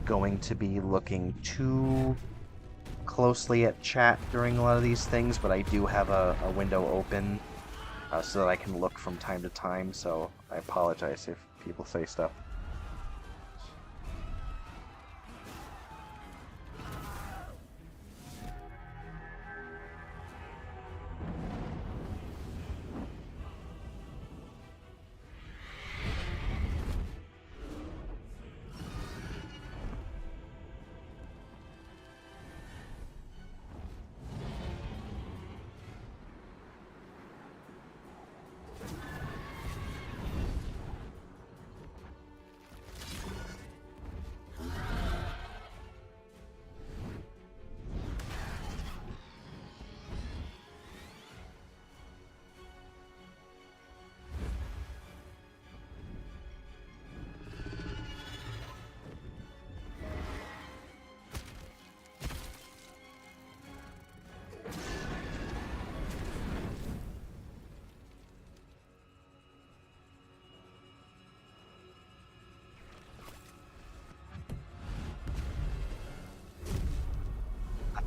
going to be looking too closely at chat during a lot of these things, but I do have a window open so that I can look from time to time, so I apologize if people say stuff.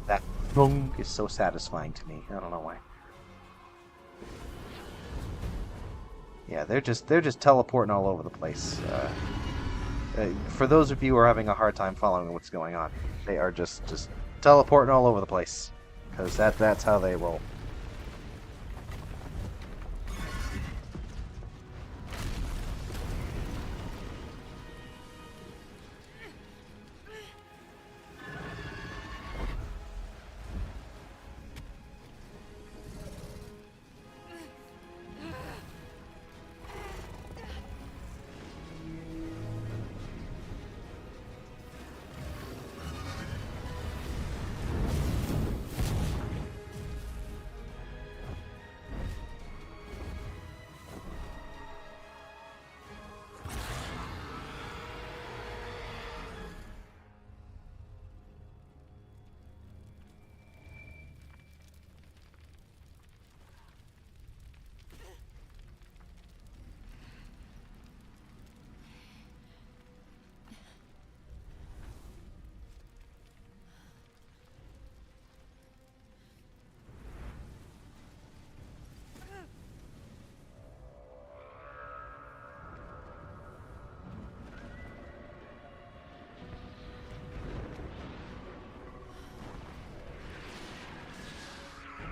That boom is so satisfying to me. I don't know why. Yeah, they're just teleporting all over the place. For those of you who are having a hard time following what's going on, they are just teleporting all over the place, because that's how they roll.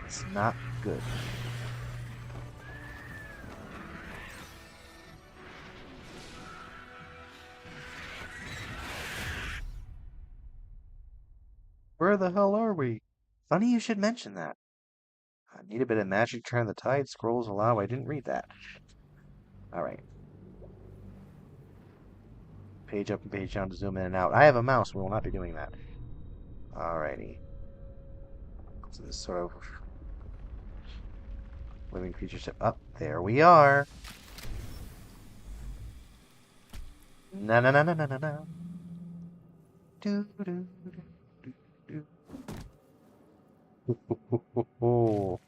It's not good. Where the hell are we? Funny you should mention that. I need a bit of magic to turn the tide. Scrolls allow. I didn't read that. Alright. Page up and page down to zoom in and out. I have a mouse. We will not be doing that. Alrighty. So this sort of living creature step up. There we are. Na na na na na na na. Do do do do do. Ho, ho, ho, ho.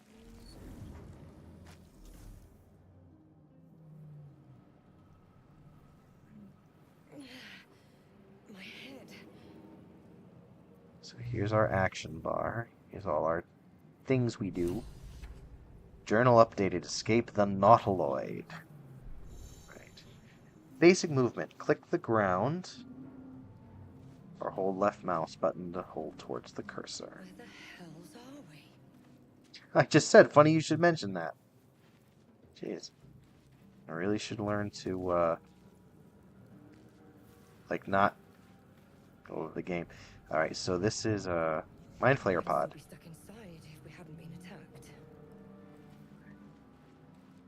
My head. So here's our action bar. Here's all our things we do. Journal updated. Escape the Nautoloid. Right. Basic movement. Click the ground. Or hold left mouse button to hold towards the cursor. Where the hells are we? I just said, funny you should mention that. Jeez. I really should learn to, like, not go over the game. Alright, so this is a Mind Flayer pod. We'd be stuck inside if we hadn't been attacked.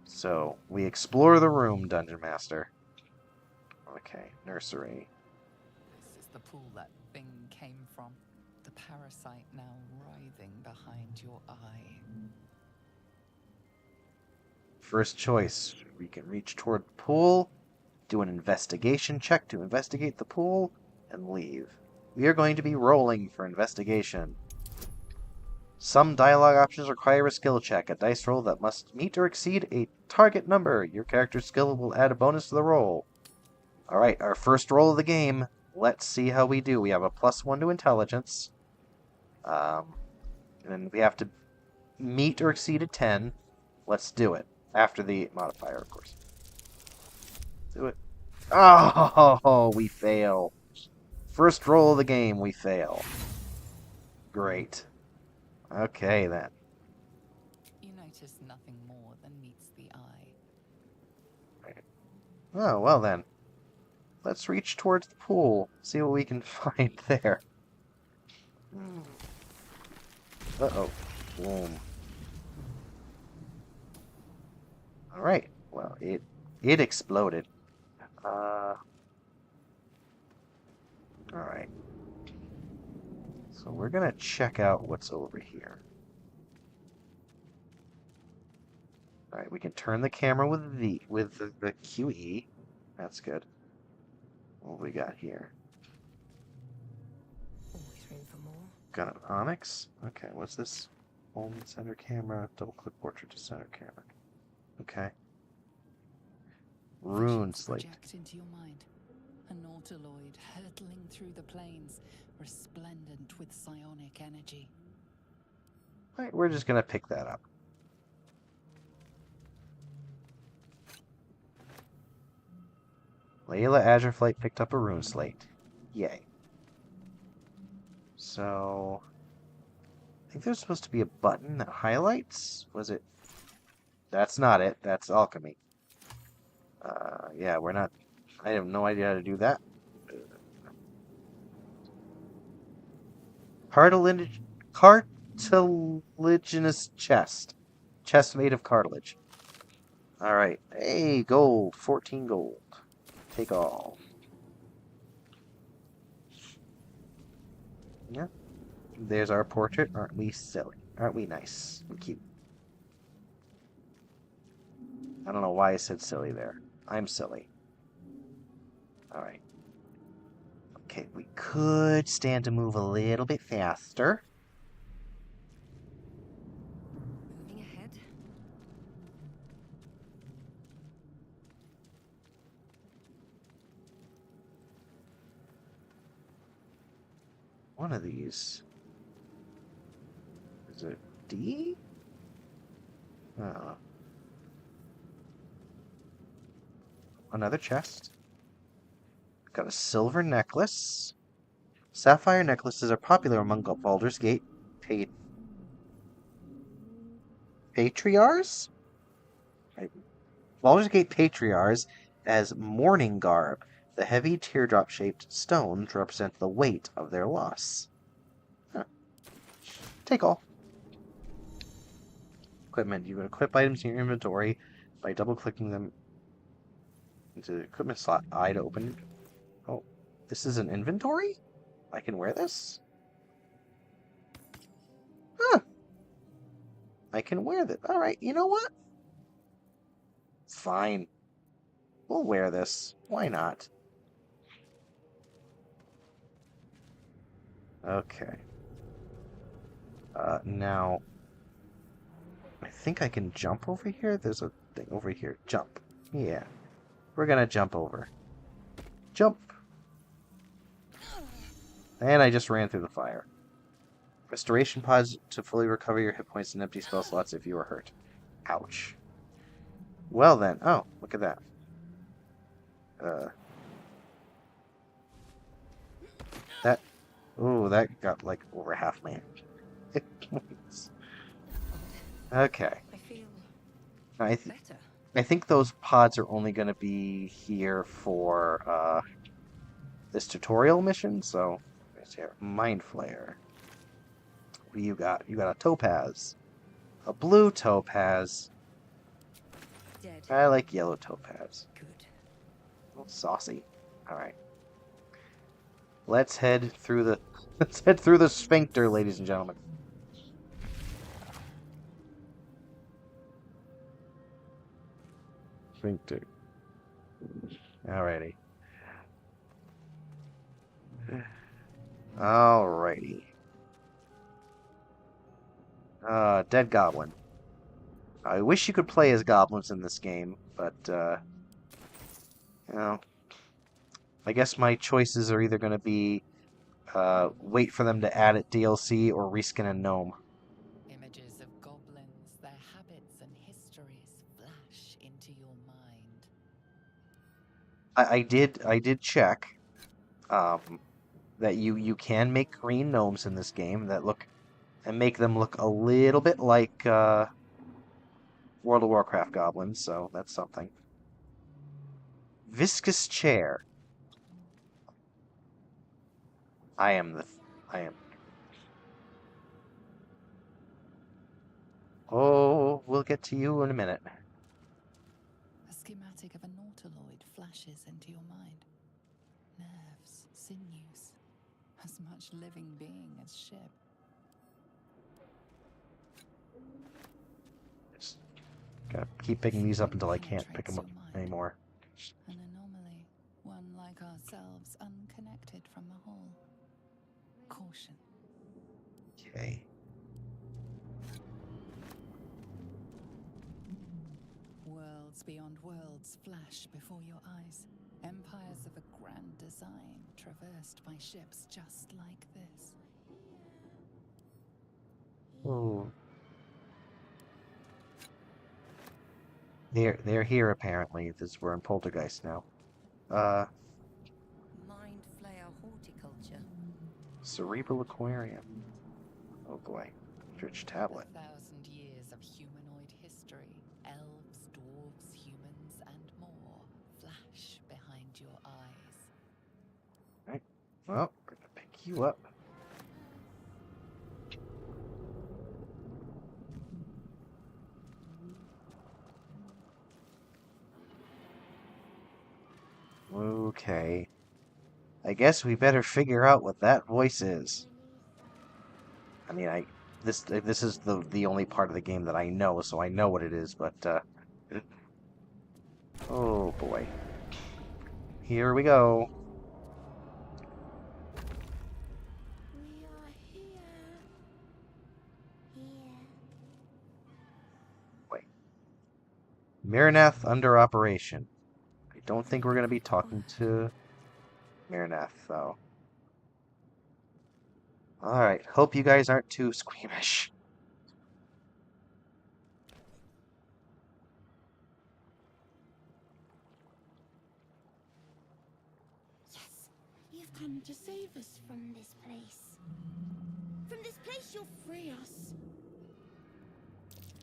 So, we explore the room, Dungeon Master. Okay, nursery. This is the pool that thing came from. The parasite now writhing behind your eye. First choice, we can reach toward the pool, do an investigation check to investigate the pool, and leave. We are going to be rolling for investigation. Some dialogue options require a skill check, a dice roll that must meet or exceed a target number. Your character's skill will add a bonus to the roll. Alright, our first roll of the game. Let's see how we do. We have a +1 to intelligence. And we have to meet or exceed a 10. Let's do it. After the modifier, of course. Do it. Oh, we fail. First roll of the game, we fail. Great. Okay, then. You notice nothing more than meets the eye. Oh, well then. Let's reach towards the pool. See what we can find there. Uh-oh. Boom. Alright. Well, it exploded. Alright. So we're gonna check out what's over here. Alright, we can turn the camera with the QE. That's good. What we got here? Always room for more. Got an onyx. Okay, what's this? Home center camera, double click portrait to center camera. Okay. Rune Visions slate. project into your mind. A Nautoloid hurtling through the plains, resplendent with psionic energy. Alright, we're just gonna pick that up. Layla Azureflight picked up a rune slate. Yay. So I think there's supposed to be a button that highlights. Was it? That's not it. That's alchemy. Yeah, we're not. I have no idea how to do that. Cartilaginous chest. Chest made of cartilage. Alright. Hey, gold. 14 gold. Take all. Yeah. There's our portrait. Aren't we silly? Aren't we nice and cute? I don't know why I said silly there. I'm silly. Alright. Okay, we could stand to move a little bit faster. Moving ahead. One of these. Is it D? Another chest. Got a silver necklace. Sapphire necklaces are popular among Baldur's Gate patriarchs? Right. Baldur's Gate patriarchs as mourning garb. The heavy teardrop-shaped stones represent the weight of their loss. Huh. Take all. Equipment. You can equip items in your inventory by double-clicking them into the equipment slot I to open. Oh, this is an inventory? I can wear this? Huh. I can wear this. Alright, you know what? Fine. We'll wear this. Why not? Okay. Now, I think I can jump over here. There's a thing over here. Jump. Yeah. We're gonna jump over. Jump! And I just ran through the fire. Restoration pods to fully recover your hit points and empty spell slots if you are hurt. Ouch. Well then. Oh, look at that. That... Ooh, that got like over half my hit points. Okay. I feel I better. think those pods are only going to be here for this tutorial mission, so let's here. Mind Flare. What do you got? You got a topaz. A blue topaz. Dead. I like yellow topaz. Good. A little saucy. Alright. Let's head through the sphincter, ladies and gentlemen. Sphincter. Alrighty. Alrighty. Dead Goblin. I wish you could play as goblins in this game, but, you know, I guess my choices are either going to be wait for them to add it DLC or reskin a gnome. Images of goblins, their habits and histories flash into your mind. I did check that you can make green gnomes in this game that look and make them look a little bit like World of Warcraft goblins, so that's something. Viscous chair. I am the I am. Oh, we'll get to you in a minute. A schematic of a Nautoloid flashes into your mind. Nerves, sinews, as much living being as ship. Just gotta keep picking these up until I can't pick Penetrates them up your mind. anymore. An anomaly, one like ourselves, unconnected from the whole. Caution. Okay. Worlds beyond worlds flash before your eyes. Empires of a grand design, traversed by ships just like this. Oh. They're here apparently. We're in Poltergeist now. Mind flayer horticulture. Cerebral Aquarium. Oh boy. Rich tablet. 1,000 years of humanoid history. Elves, dwarves, humans, and more flash behind your eyes. Right. Well, we're gonna pick you up. Okay. I guess we better figure out what that voice is. I mean, this is the only part of the game that I know, so I know what it is, but oh boy. Here we go. We are here. Here. Wait. Miranath under operation. I don't think we're going to be talking to Miranath, though. Alright, hope you guys aren't too squeamish. Yes, you've come to save us from this place. From this place, you'll free us.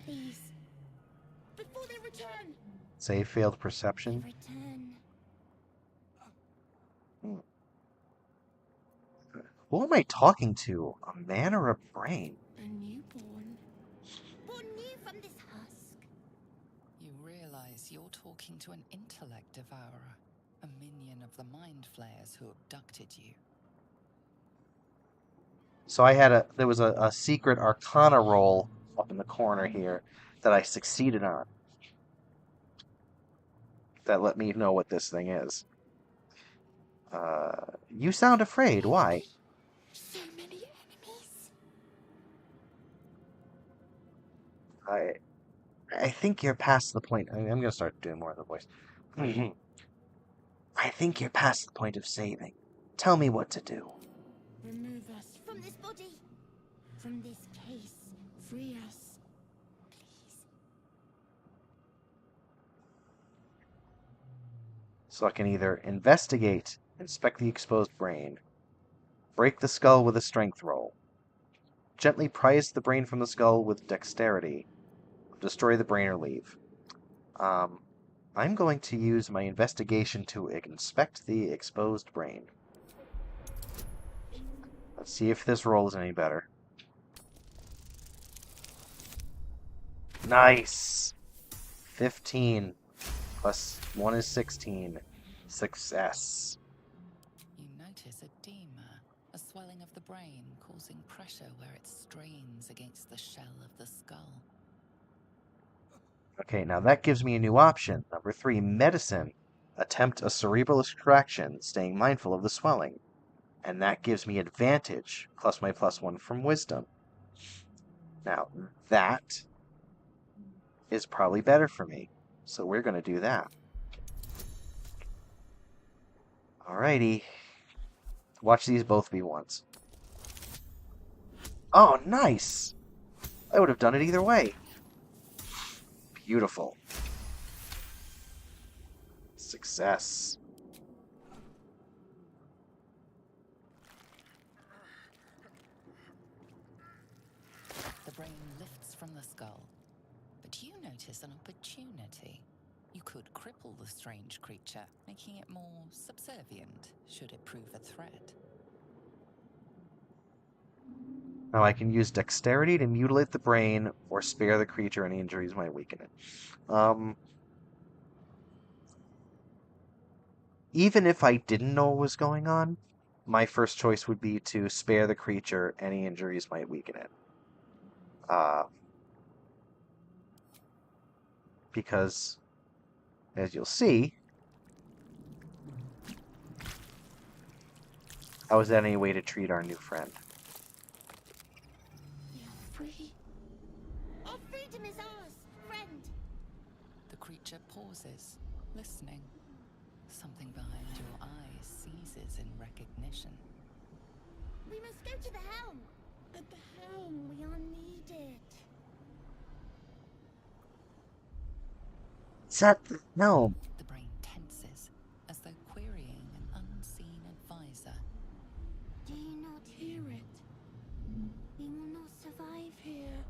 Please. Before they return. Save failed They perception. return. Who am I talking to? A man or a brain? A newborn. Born new from this husk. You realize you're talking to an intellect devourer, a minion of the mind flayers who abducted you. So there was a secret arcana roll up in the corner here that I succeeded on. That let me know what this thing is. You sound afraid. Why? So many enemies. I think you're past the point. I'm gonna start doing more of the voice. I think you're past the point of saving. Tell me what to do. Remove us from this body. From this case. Free us. Please. So I can either investigate, inspect the exposed brain, break the skull with a strength roll, gently prise the brain from the skull with dexterity, destroy the brain or leave. I'm going to use my investigation to inspect the exposed brain. Let's see if this roll is any better. Nice! 15 plus 1 is 16. Success. You notice edema, a swelling of the brain causing pressure where it strains against the shell of the skull. Okay, now that gives me a new option. Number 3, medicine. Attempt a cerebral extraction, staying mindful of the swelling. And that gives me advantage, plus my +1 from wisdom. Now, that is probably better for me. So we're going to do that. Alrighty. Watch these both be ones. Oh, nice! I would have done it either way. Beautiful. Success. The brain lifts from the skull, but you notice an opportunity. You could cripple the strange creature, making it more subservient should it prove a threat. Now I can use dexterity to mutilate the brain or spare the creature any injuries might weaken it. Even if I didn't know what was going on, my first choice would be to spare the creature any injuries might weaken it. Because, as you'll see, how is that any way to treat our new friend? You're free. Our freedom is ours, friend. The creature pauses, listening. Something behind your eyes seizes in recognition. We must go to the helm. At the helm, we are needed. Is that... No. The brain tenses, as though querying an unseen advisor. Do you not hear it? We will not survive here.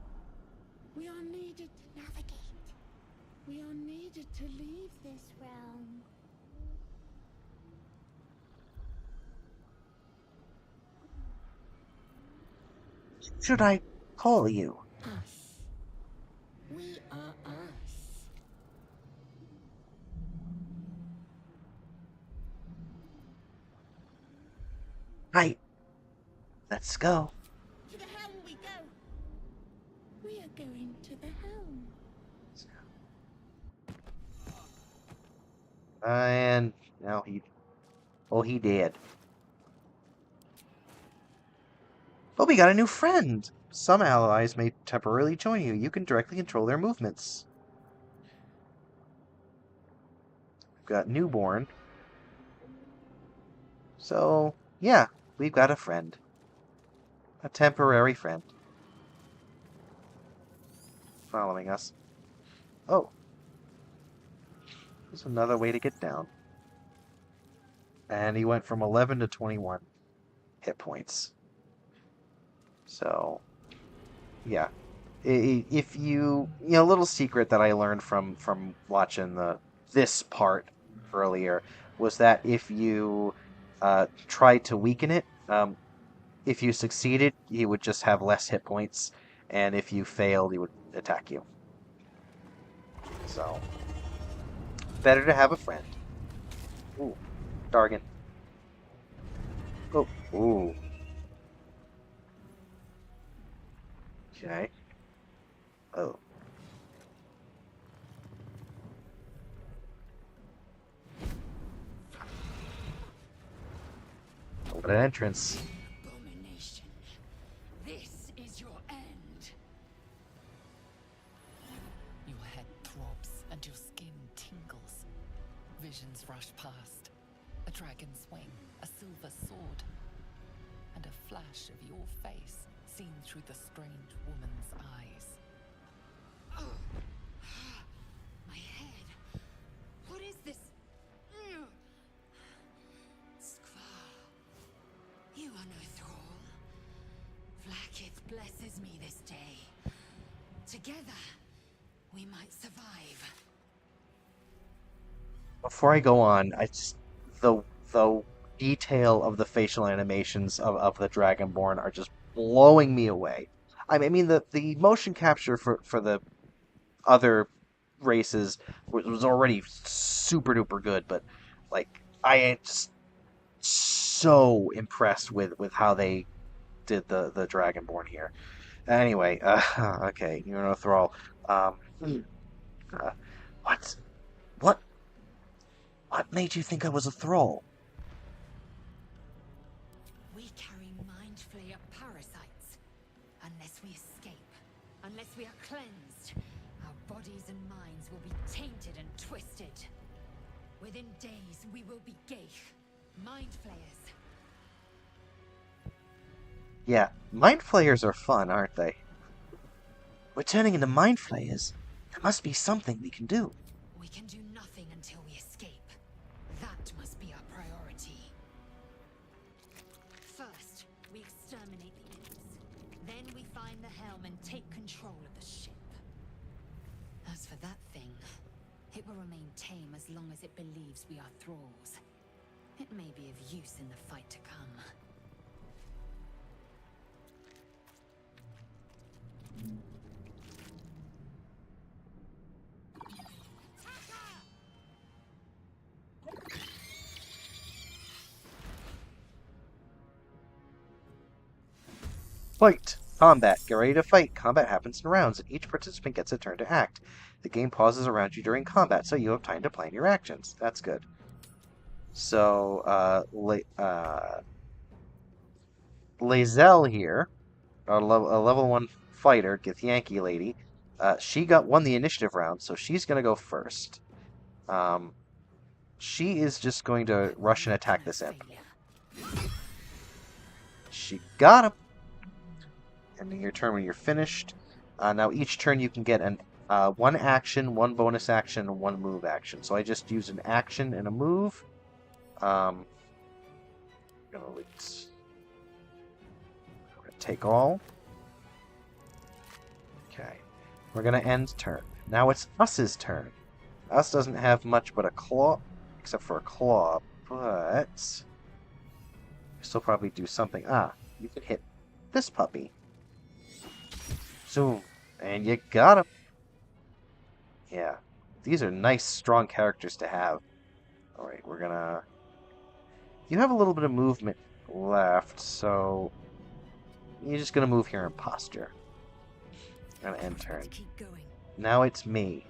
We are needed to navigate. We are needed to leave this realm. Should I call you? Us. We are us. Let's go. To the helm we go. We are going to the helm. And now he... Oh, he did. Oh, we got a new friend! Some allies may temporarily join you. You can directly control their movements. We've got newborn. So, yeah, we've got a friend. A temporary friend. Following us. Oh. There's another way to get down. And he went from 11 to 21 hit points. So, yeah. If you... You know, a little secret that I learned from watching this part earlier was that if you tried to weaken it, if you succeeded, he would just have less hit points, and if you failed, he would attack you. So, better to have a friend. Ooh, Dargan. Oh, ooh. Okay. Oh. What an entrance. Abomination. This is your end. Your head throbs and your skin tingles. Visions rush past. A dragon's wing, a silver sword, and a flash of your face seen through the strange woman's eyes. Oh. My head. What is this? Skvar. You are no thrall. Vlaakith blesses me this day. Together, we might survive. Before I go on, the detail of the facial animations of the Dragonborn are just blowing me away. I mean, the motion capture for the other races was already super duper good, but like I am just so impressed with how they did the Dragonborn here. Anyway, okay, you're no thrall. What? What made you think I was a thrall? We carry mind flayer parasites. Unless we escape, unless we are cleansed, our bodies and minds will be tainted and twisted. Within days, we will be Geich, Mind flayers. Yeah, mind flayers are fun, aren't they? We're turning into mind flayers. There must be something we can do. We can do nothing until we escape. That must be our priority. First, we exterminate the imps. Then we find the helm and take control of the ship. As for that thing, it will remain tame as long as it believes we are thralls. It may be of use in the fight to come. Fight! Combat. Get ready to fight. Combat happens in rounds, and each participant gets a turn to act. The game pauses around you during combat, so you have time to plan your actions. That's good. So, Lae'zel here, a level 1 fighter, Githyanki lady, she won the initiative round, so she's going to go first. She is just going to rush and attack this imp. She got him! Ending your turn when you're finished. Now each turn you can get an one action, one bonus action, and one move action. So I just use an action and a move. I'm gonna take all. Okay. We're gonna end turn. Now it's Us's turn. Us doesn't have much but a claw, except for a claw, but still probably do something. You can hit this puppy. Zoom. And you got him. Yeah. These are nice, strong characters to have. Alright, we're gonna... You have a little bit of movement left, so... You're just gonna move here in posture. Gonna end turn. Now it's me.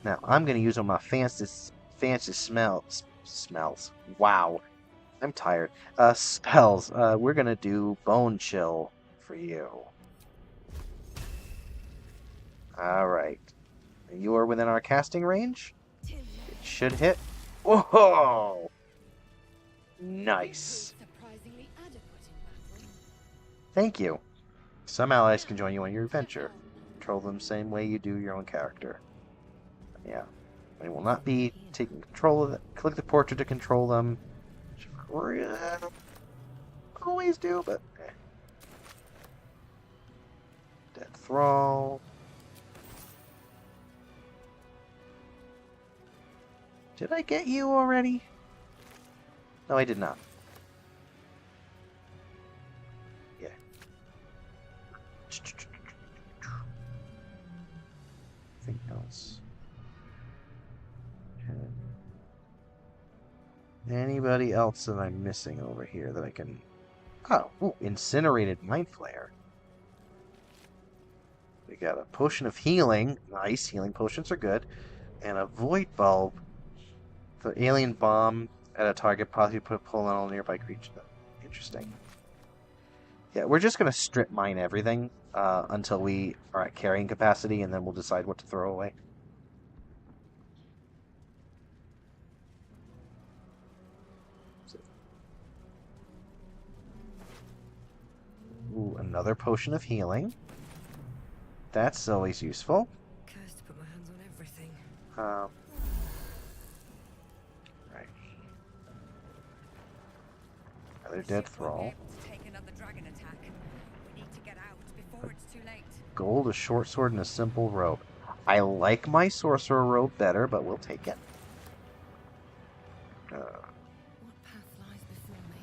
Now, I'm gonna use all my fancy smells. Wow. I'm tired. Spells. We're gonna do Bone Chill for you. Alright. You are within our casting range. It should hit. Whoa! Nice. Thank you. Some allies can join you on your adventure. Control them the same way you do your own character. Yeah. I will not be taking control of it. Click the portrait to control them. Always do, but... Dead Thrall. Did I get you already? No, I did not. Yeah. Anything else? Okay. Anybody else that I'm missing over here that I can... Oh, ooh, Incinerated Mind Flayer. We got a Potion of Healing. Nice, healing potions are good. And a Void Bulb. The alien bomb at a target possibly pull on all nearby creatures. Interesting. Yeah, we're just going to strip mine everything until we are at carrying capacity, and then we'll decide what to throw away. Ooh, another Potion of Healing. That's always useful. Cursed to put my hands on everything. Right. Another Dead Thrall. Take another dragon attack. We need to get out before it's too late. Gold, a short sword, and a simple robe. I like my sorcerer robe better, but we'll take it. What path lies before me?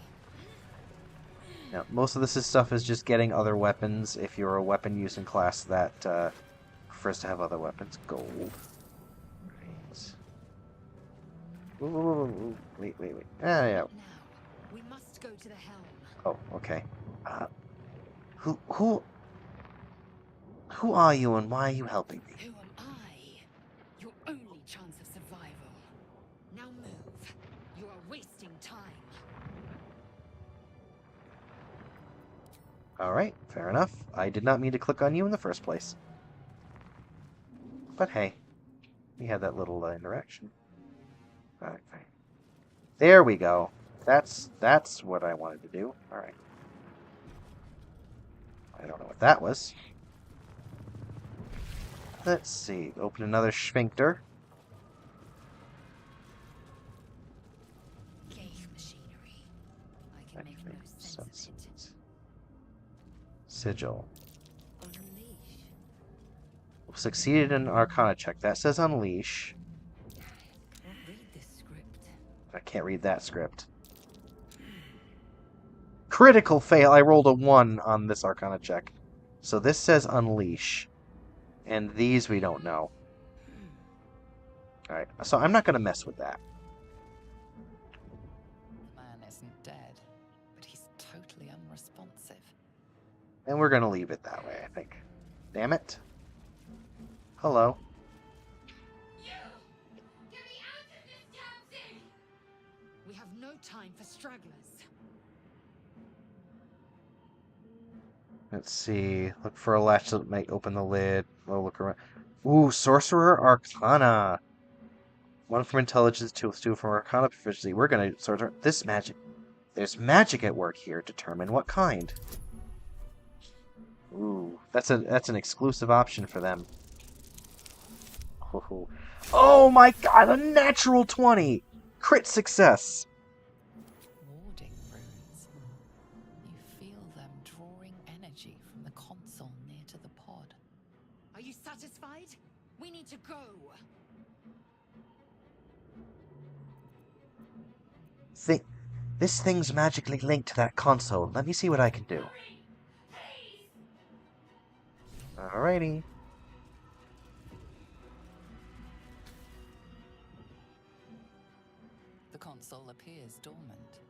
Now, most of this stuff is just getting other weapons. If you're a weapon using class that prefers to have other weapons. Gold. Right. Ooh, wait. Yeah. Now, we must go to the helm. Oh, okay. Who are you and why are you helping me? Who am I? Your only chance of survival. Now move. You are wasting time. Alright, fair enough. I did not mean to click on you in the first place. But hey, we had that little interaction. Alright, fine. There we go. That's what I wanted to do. Alright. I don't know what that was. Let's see. Open another sphincter. Gave machinery. I can make no sense of it. Sigil. Unleash. Succeeded in an Arcana check. That says unleash. Can't read this script. I can't read that script. Critical fail. I rolled a 1 on this Arcana check. So this says unleash. And these we don't know. Alright, so I'm not going to mess with that. The man isn't dead, but he's totally unresponsive. And we're going to leave it that way, I think. Damn it. Hello. You! Get me out of this damn thing! We have no time for stragglers. Let's see. Look for a latch that might open the lid. Oh, look around. Ooh, Sorcerer Arcana. 1 from intelligence, 2 from Arcana proficiency. We're gonna sort this magic. There's magic at work here. Determine what kind. Ooh, that's an exclusive option for them. Oh my god, a natural 20! Crit success! Warding runes. You feel them drawing energy from the console near to the pod. Are you satisfied? We need to go. This thing's magically linked to that console. Let me see what I can do. Alrighty. The console appears dormant.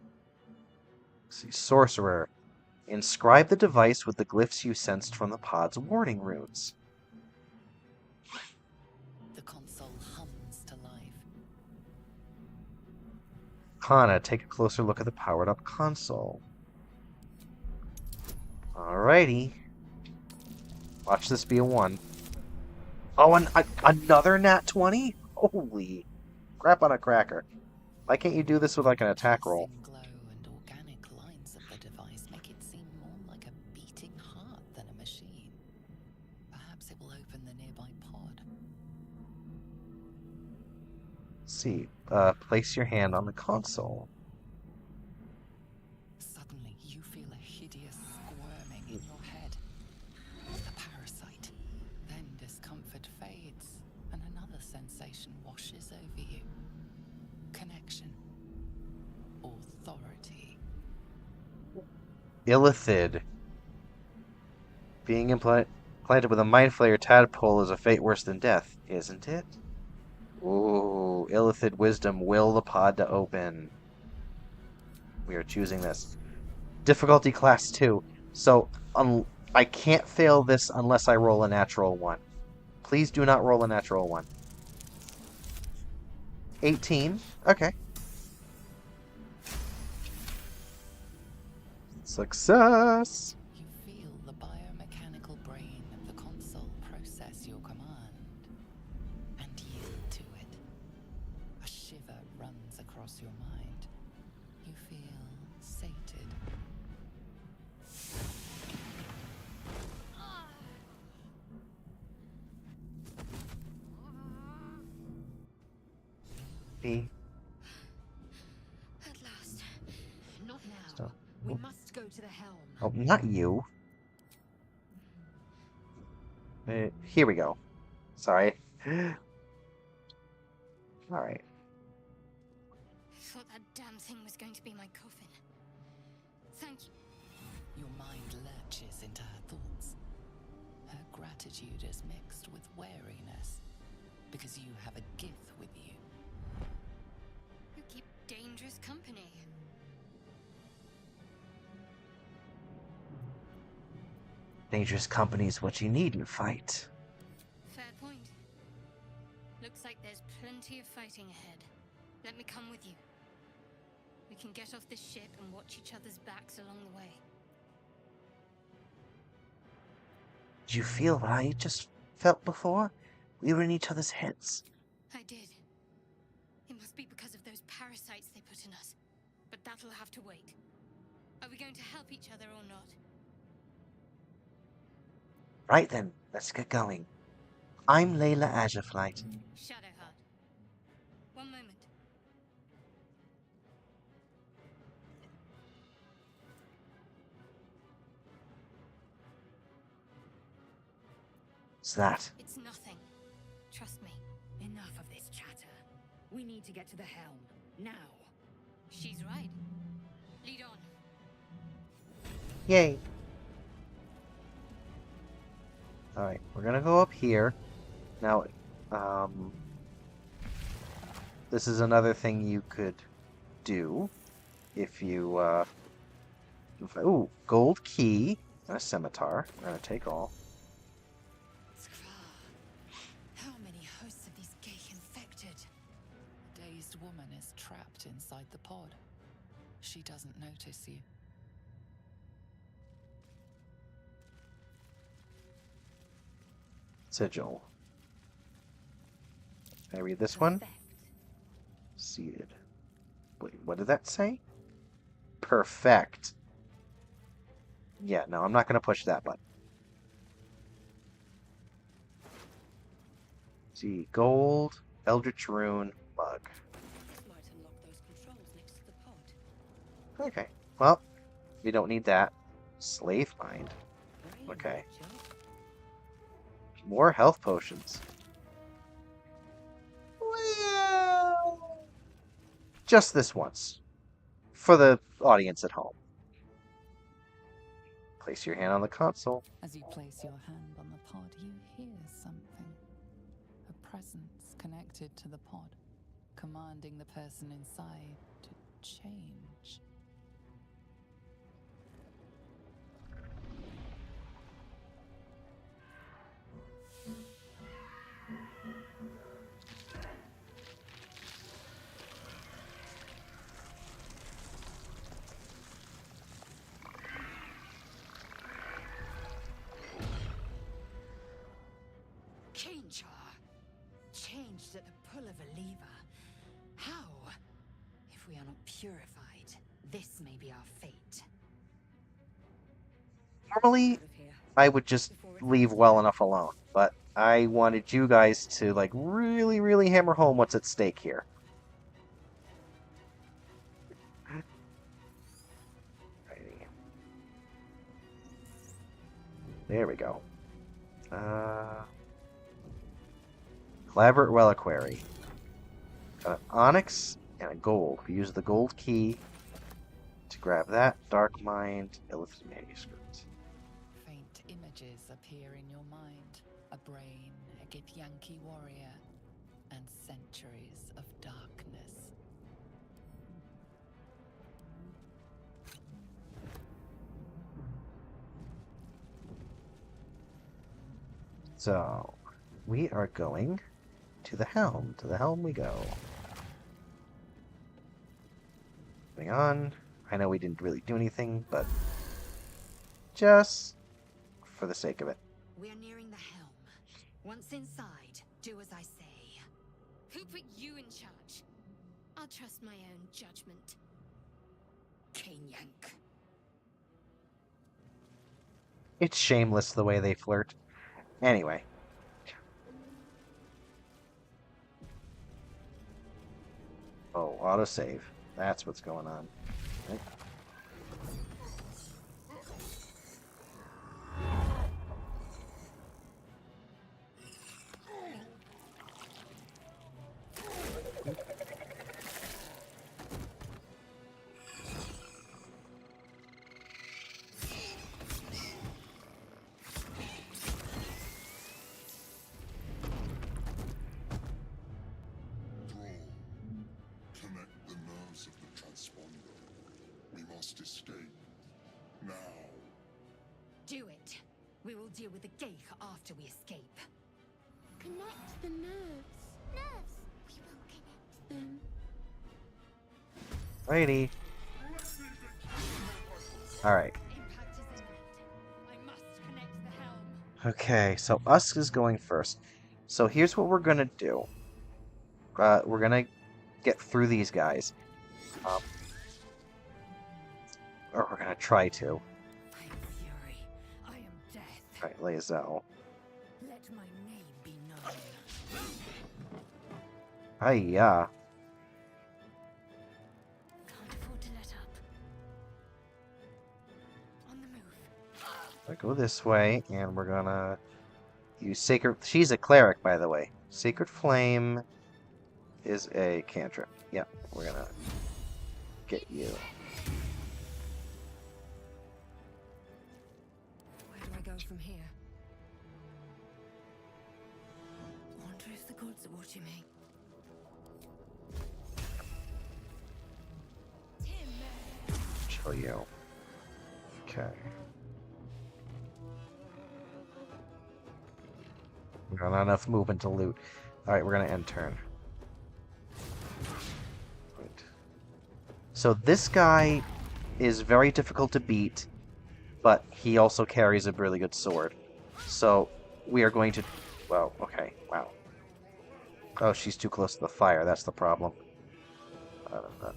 See, Sorcerer. Inscribe the device with the glyphs you sensed from the pod's warding runes. The console hums to life. Kana, take a closer look at the powered-up console. Alrighty. Watch this be a 1. Oh, another nat 20? Holy crap on a cracker. Why can't you do this with, like, an attack roll? The glow and organic lines of the device make it seem more like a beating heart than a machine. Perhaps it will open the nearby pod. See, place your hand on the console. Suddenly, you feel a hideous squirming in your head. A parasite. Then discomfort fades, and another sensation washes over you. Connection. Authority. Illithid. Being implanted with a Mind Flayer tadpole is a fate worse than death, isn't it? Ooh, Illithid Wisdom, will the pod to open. We are choosing this. Difficulty class 2. So, I can't fail this unless I roll a natural 1. Please do not roll a natural 1. 18. Okay. Success! You feel the biomechanical brain of the console process your command and yield to it. A shiver runs across your mind. You feel sated. B. At last. Not now. Stop. We must go to the helm. Oh, not you. Here we go. Sorry. Alright. I thought that damn thing was going to be my coffin. Thank you. Your mind lurches into her thoughts. Her gratitude is mixed with wariness, because you have a gift with you. You keep dangerous company. Dangerous company's what you need in a fight. Fair point. Looks like there's plenty of fighting ahead. Let me come with you. We can get off this ship and watch each other's backs along the way. Did you feel what I just felt before? We were in each other's heads. I did. It must be because of those parasites they put in us. But That'll have to wait. Are we going to help each other or not? Right then, let's get going. I'm Layla Azureflight. Shadowheart. One moment. What's that? It's nothing. Trust me. Enough of this chatter. We need to get to the helm. Now. She's right. Lead on. Yay. Alright, we're gonna go up here. Now, this is another thing you could do if you, ooh, gold key and a scimitar. We're gonna take all. How many hosts of these gay infected? A dazed woman is trapped inside the pod. She doesn't notice you. Sigil. Can I read this one? Perfect. Seated. Wait, what did that say? Perfect. Yeah, no, I'm not going to push that button. See, gold, Eldritch Rune, bug. This might unlock those controls next to the pod. Okay, well, we don't need that. Slave Mind. Okay. More health potions. Well, just this once. For the audience at home. Place your hand on the console. As you place your hand on the pod, you hear something. A presence connected to the pod, commanding the person inside to change. Kinchar. Changed at the pull of a lever. How? If we are not purified, this may be our fate. Normally, I would just leave well enough alone, but I wanted you guys to, like, really, really hammer home what's at stake here. Alrighty. There we go. Elaborate Reliquary. Got an onyx and a gold. We use the gold key to grab that. Dark Mind, Illith's Manuscript. Faint images appear in your mind. A brain, a Githyanki warrior, and centuries of darkness. So, we are going to the helm. To the helm we go. Moving on. I know we didn't really do anything, but just for the sake of it. We are nearing the helm. Once inside, do as I say. Who put you in charge? I'll trust my own judgment. Yank. It's shameless the way they flirt. Anyway. Oh, autosave. That's what's going on. Okay. Connect the nerves of the transponder. We must escape. Now. Do it. We will deal with the Geich after we escape. Connect the nerves. Nerves! We will connect them. Righty. Alright. Impact is imminent. I must connect the helm. Okay, so us is going first. So here's what we're gonna do. We're gonna get through these guys. Or we're gonna try to. I am fury. I am death. Alright, Lae'zel. Let my name be known. Hiya. Can't afford to let up. On the move. I go this way, and we're gonna use Sacred... She's a cleric, by the way. Sacred Flame is a cantrip. Yep, we're gonna get you. Where do I go from here? Wonder if the gods are watching me. Show you. Okay. We got not enough movement to loot. Alright, we're gonna end turn. Right. So this guy is very difficult to beat, but he also carries a really good sword. So we are going to... Well, okay, wow. Oh, she's too close to the fire, that's the problem. Time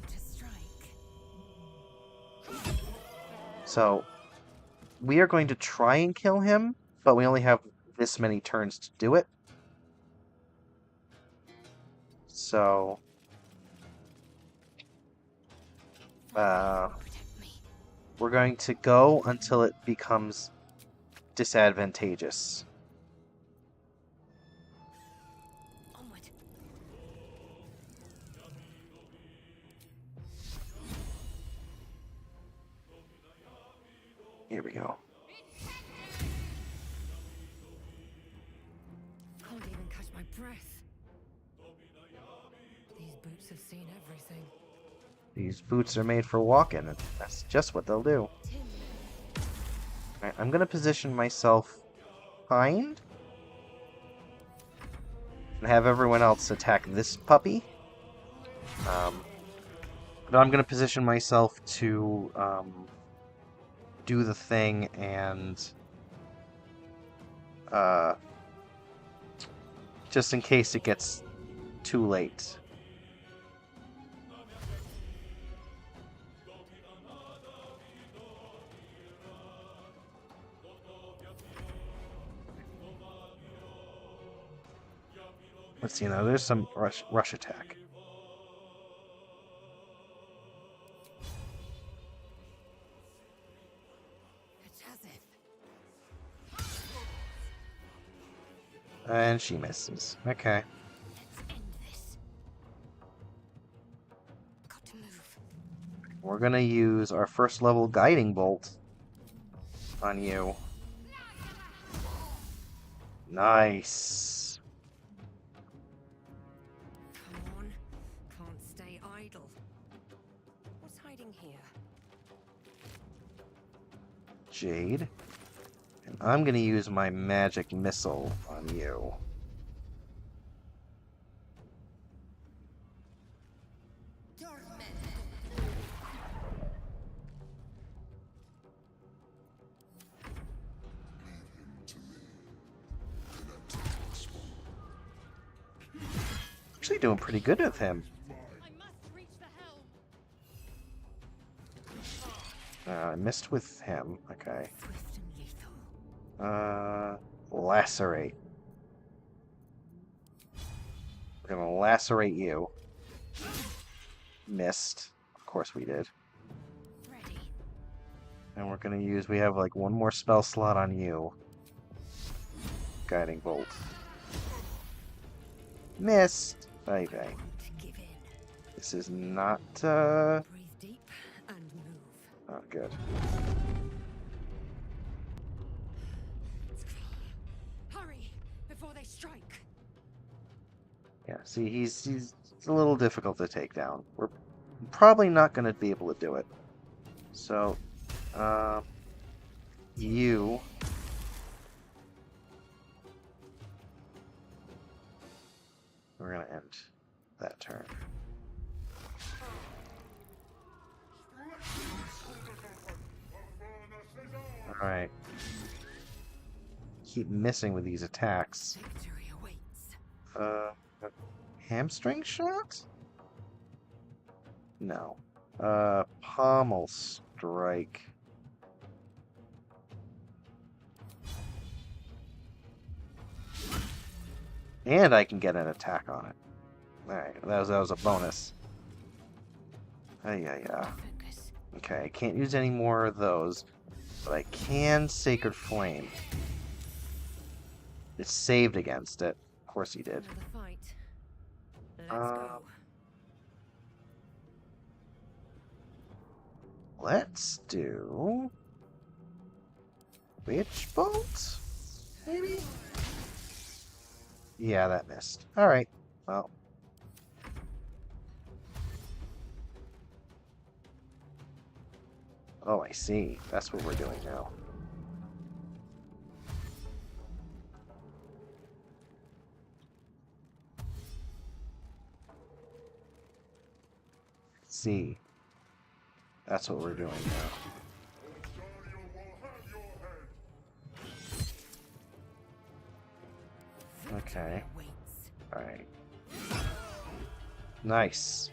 to strike. So, we are going to try and kill him, but we only have this many turns to do it. So... we're going to go until it becomes disadvantageous. Onward. Here we go. Can't even catch my breath. These boots have seen everything. These boots are made for walking, and that's just what they'll do. Alright, I'm gonna position myself behind and have everyone else attack this puppy. But I'm gonna position myself to do the thing and just in case it gets too late. Let's see now. There's some rush attack. And she misses. Okay. Let's end this. Got to move. We're gonna use our first level guiding bolt on you. Nice. Come on. Can't stay idle. What's hiding here? Jade. And I'm gonna use my magic missile on you. Actually doing pretty good with him. I must reach the helm. I missed with him. Okay. Swift and lethal. Lacerate. We're gonna lacerate you. Missed. Of course we did. Ready. And we're gonna use, we have like one more spell slot on you. Guiding bolt. Missed. Bye bye. Won't give in. This is not, Breathe deep and move. not good. Hurry before they strike. Yeah, see, he's a little difficult to take down. We're probably not going to be able to do it. So, you... We're going to end that turn. Alright. Keep missing with these attacks. Victory awaits. Hamstring shot? No. Pommel strike. And I can get an attack on it. Alright, that was a bonus. Yeah. Okay, I can't use any more of those, but I can Sacred Flame. It's saved against it. Of course he did. Another fight. Let's go. Let's do Witch Bolt? Maybe? Yeah, that missed. Alright. Well. Oh, I see. That's what we're doing now. See. That's what we're doing now. Okay. Alright. Nice.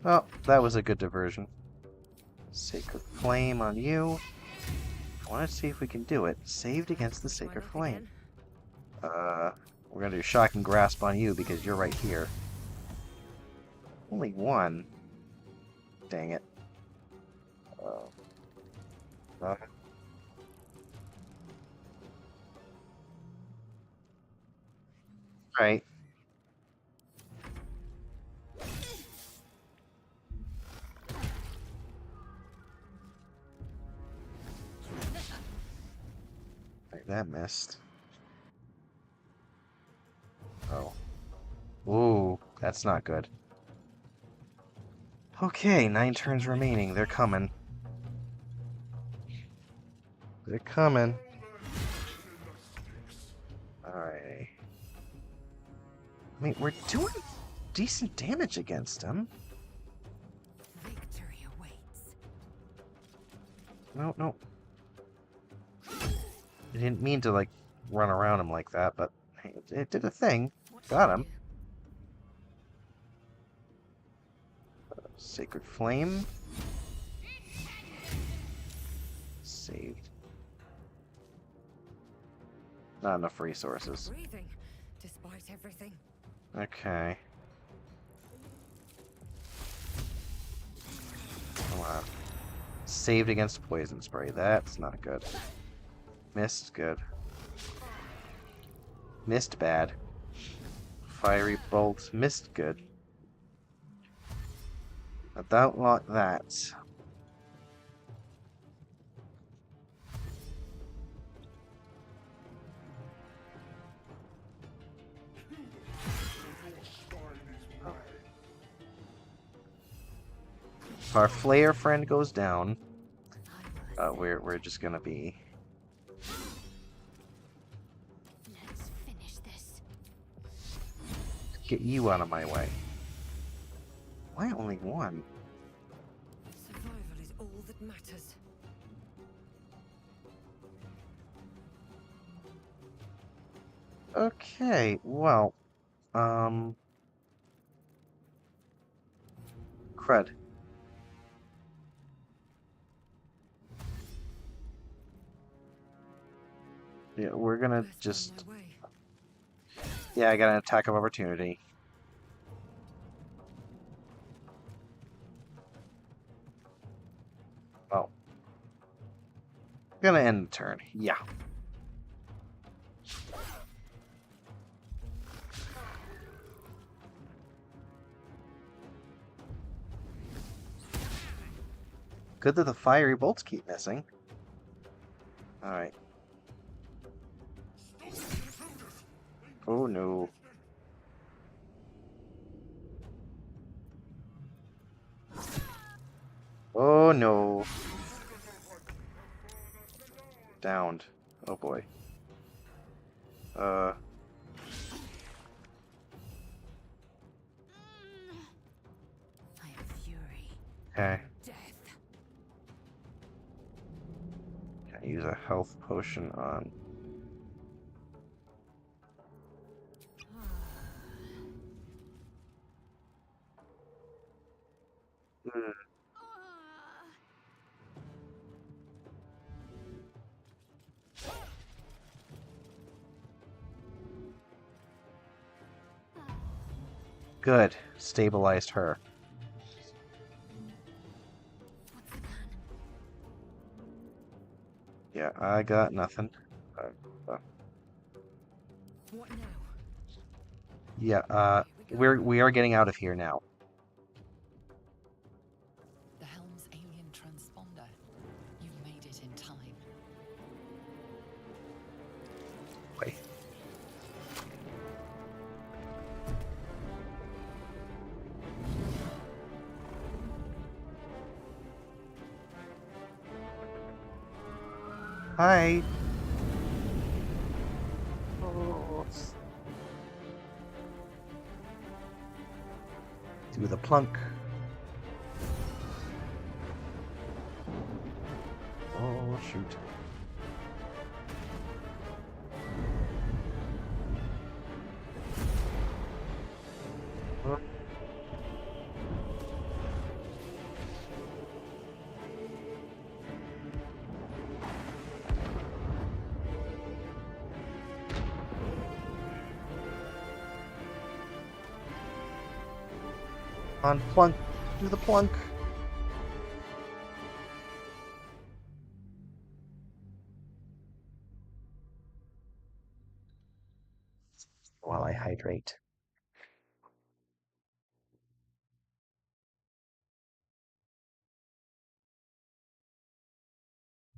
Oh, that was a good diversion. Sacred Flame on you. I want to see if we can do it. Saved against the Sacred Flame. We're gonna do Shocking Grasp on you because you're right here. Only one. Dang it. Right. That missed. Oh. Ooh, that's not good. Okay, 9 turns remaining. They're coming. They're coming. Alright. I mean, we're doing decent damage against him. Victory awaits. No. I didn't mean to, like, run around him like that, but it did a thing. Got him. Sacred Flame. Saved. Not enough resources. Breathing, despite everything. Okay. Come on. Saved against Poison Spray. That's not good. Missed, good. Missed, bad. Fiery Bolt. Missed, good. About like that. If our Flare friend goes down, we're just gonna be. Let's finish this. Get you out of my way. Why only one? Survival is all that matters. Okay, well, crud. Yeah, we're gonna just. Yeah, I got an attack of opportunity. Oh. Gonna end the turn. Yeah. Good that the fiery bolts keep missing. Alright. Oh no. Oh no. Downed. Oh boy. I am fury. Okay. Death. Can I use a health potion on Good. Stabilized her. What's the plan? Yeah, I got nothing. What now? Yeah, Here we go. we are getting out of here now. The helm's alien transponder. You've made it in time. Wait. Hi. Oh. Do the plunk. Oh, shoot. Oh. On plunk. Do the plunk. While I hydrate.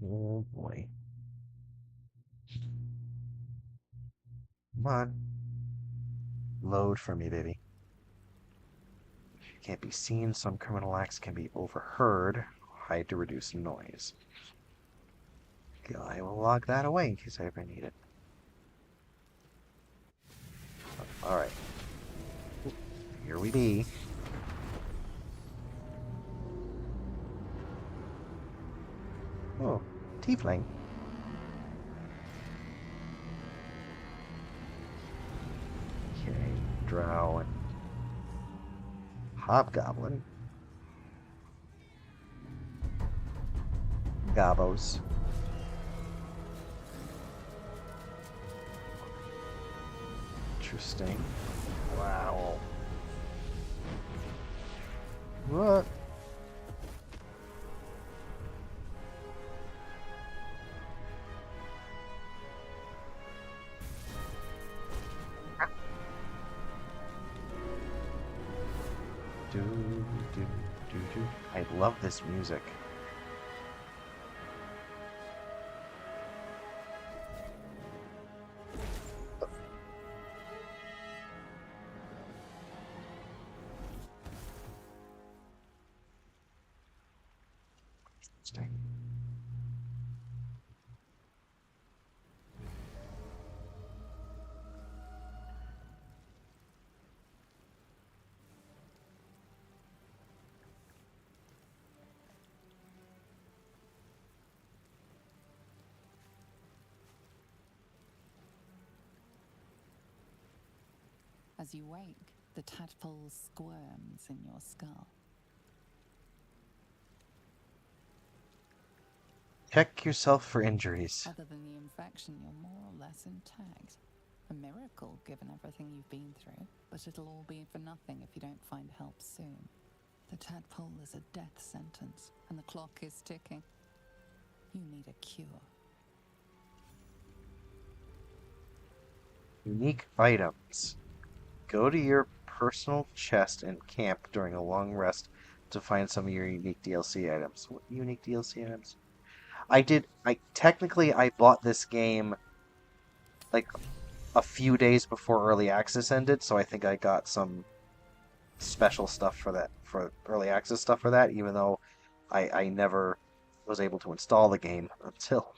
Oh boy. Come on. Load for me, baby. Can't be seen. Some criminal acts can be overheard. Hide to reduce noise. Okay, I will log that away in case I ever need it. Alright. Here we be. Oh, tiefling. Okay, drow and hobgoblin. Gobos. Interesting. Wow. What? Do, do, do, do. I love this music. Interesting. As you wake, the tadpole squirms in your skull. Check yourself for injuries. Other than the infection, you're more or less intact. A miracle, given everything you've been through, but it'll all be for nothing if you don't find help soon. The tadpole is a death sentence, and the clock is ticking. You need a cure. Unique items. Go to your personal chest in camp during a long rest to find some of your unique DLC items. What unique DLC items? Technically I bought this game like a few days before early access ended, so I think I got some special stuff for that, for early access stuff for that, even though I never was able to install the game until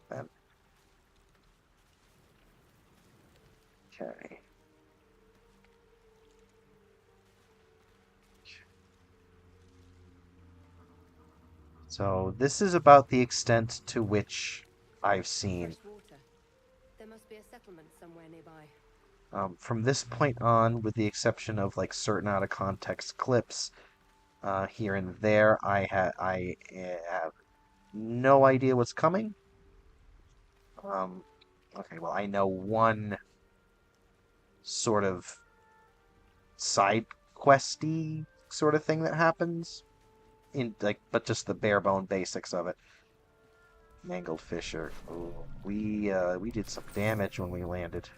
then. Okay. So this is about the extent to which I've seen. Fresh water. There must be a settlement somewhere nearby. From this point on, with the exception of like certain out of context clips here and there, I have no idea what's coming. Okay, well I know one sort of side questy sort of thing that happens. But just the bare bone basics of it. Mangled Fisher. Ooh, we did some damage when we landed.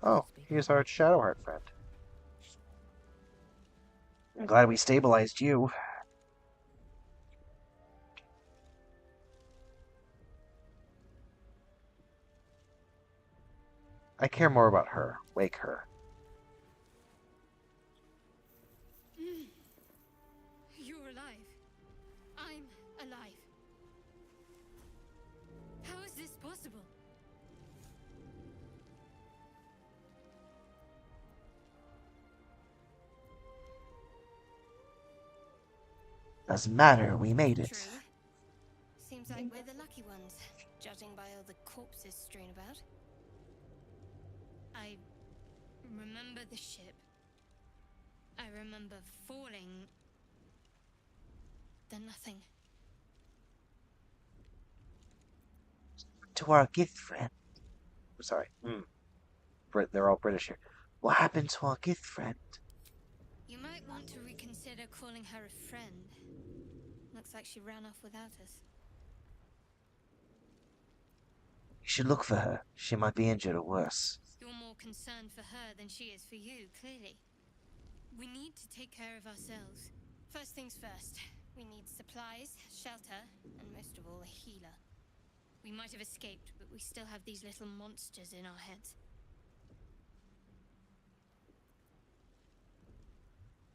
Oh, here's our Shadowheart friend. I'm glad we stabilized you. I care more about her. Wake her. You're alive. I'm alive. How is this possible? Doesn't matter, we made it. True. Seems like we're the lucky ones, judging by all the corpses strewn about. I remember the ship. I remember falling. Then nothing. To our gift friend. Sorry. They're all British here. What happened to our gift friend? You might want to reconsider calling her a friend. Looks like she ran off without us. You should look for her. She might be injured or worse. You're more concerned for her than she is for you, clearly. We need to take care of ourselves. First things first. We need supplies, shelter, and most of all, a healer. We might have escaped, but we still have these little monsters in our heads.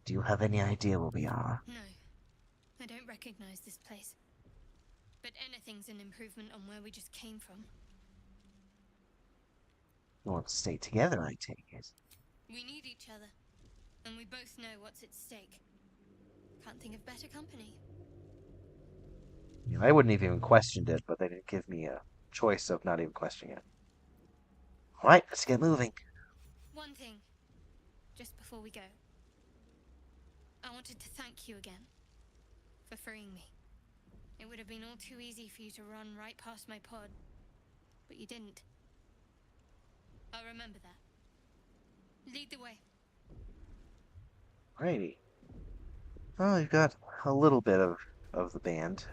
Do you have any idea where we are? No. I don't recognize this place. But anything's an improvement on where we just came from. You want to stay together, I take it. We need each other. And we both know what's at stake. Can't think of better company. I wouldn't have even questioned it, but they didn't give me a choice of not even questioning it. Alright, let's get moving. One thing. Just before we go. I wanted to thank you again. For freeing me. It would have been all too easy for you to run right past my pod. But you didn't. I'll remember that. Lead the way. Alrighty. Well, you've got a little bit of the band.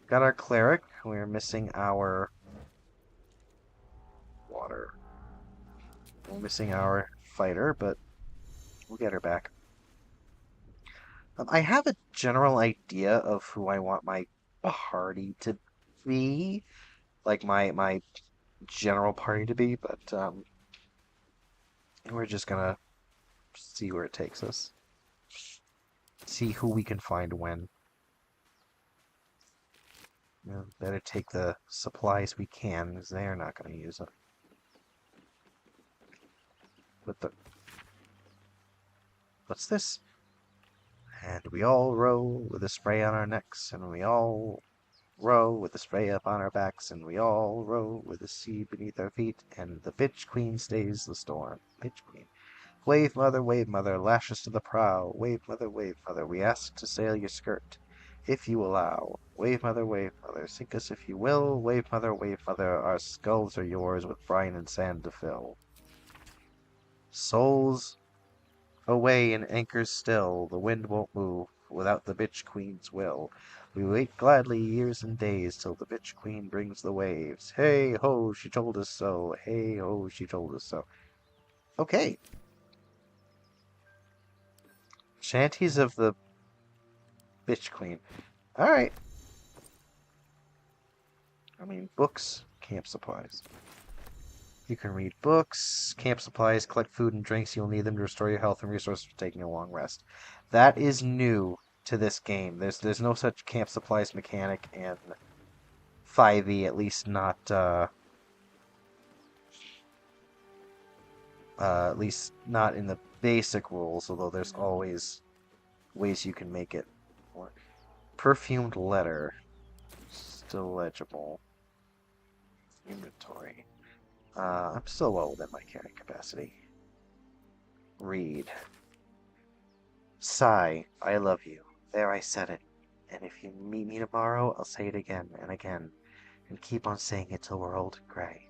Got our cleric. We're missing our water. We're missing our fighter, but we'll get her back. I have a general idea of who I want my party to be. Like my general party to be, but we're just gonna see where it takes us. See who we can find when. Better take the supplies we can, because they're not gonna use them. What's this? And we all row with a spray on our necks, and we all row with the spray up on our backs, and we all row with the sea beneath our feet, and the bitch queen stays the storm. Bitch queen. Wave mother, lash us to the prow. Wave mother, we ask to sail your skirt, if you allow. Wave mother, sink us if you will. Wave mother, our skulls are yours with brine and sand to fill. Souls away and anchors still, the wind won't move without the bitch queen's will. We wait gladly years and days till the bitch queen brings the waves. Hey ho, she told us so. Hey ho, she told us so. Okay. Shanties of the bitch queen. Alright. I mean, books, camp supplies. You can read books, camp supplies, collect food and drinks. You'll need them to restore your health and resources for taking a long rest. That is new to this game. There's no such camp supplies mechanic in 5e, at least not at least not in the basic rules, although there's always ways you can make it work. Perfumed letter. Still legible. Inventory. I'm still well within my carrying capacity. Read. Sigh, I love you. There I said it. And if you meet me tomorrow, I'll say it again and again. and keep on saying it till we're old and gray.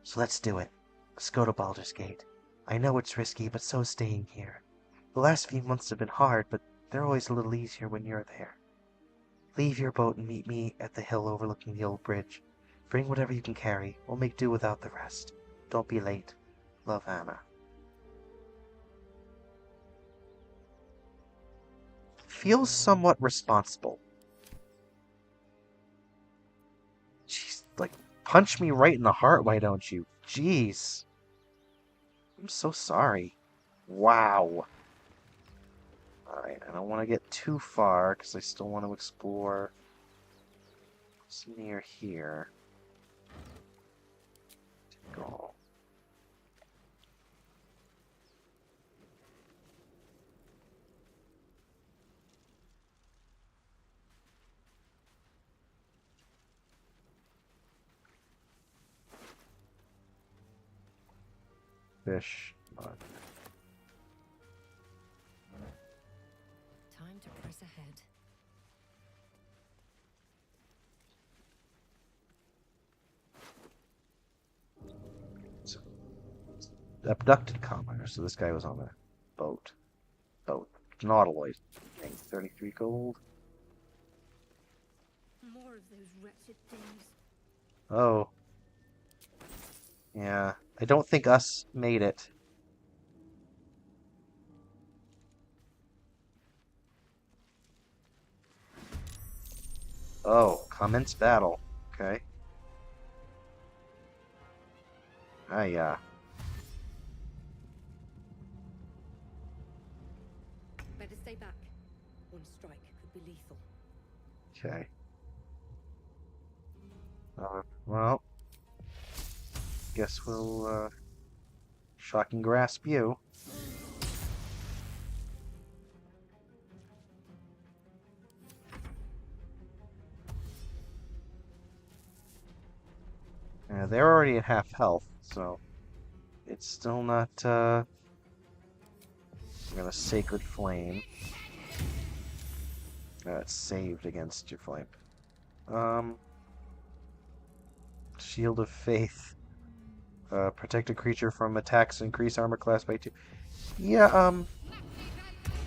So let's do it. Let's go to Baldur's Gate. I know it's risky, but so's staying here. The last few months have been hard, but they're always a little easier when you're there. Leave your boat and meet me at the hill overlooking the old bridge. Bring whatever you can carry. We'll make do without the rest. Don't be late. Love, Anna. Feels somewhat responsible. She's like, punch me right in the heart, why don't you? Jeez. I'm so sorry. Wow. Alright, I don't want to get too far, because I still want to explore what's near here. Go. Fish. Time to press ahead. Abducted commoner. So this guy was on a boat. Nautoloid. Dang, 33 gold. More of those wretched things. Oh. Yeah. I don't think us made it. Oh, commence battle. Okay. Yeah. Better stay back. One strike could be lethal. Okay. Well. Guess we'll, shock and grasp you. They're already at half health, so it's still not, I'm gonna Sacred Flame. It's saved against your flame. Shield of Faith. Protect a creature from attacks, increase armor class by 2. Yeah,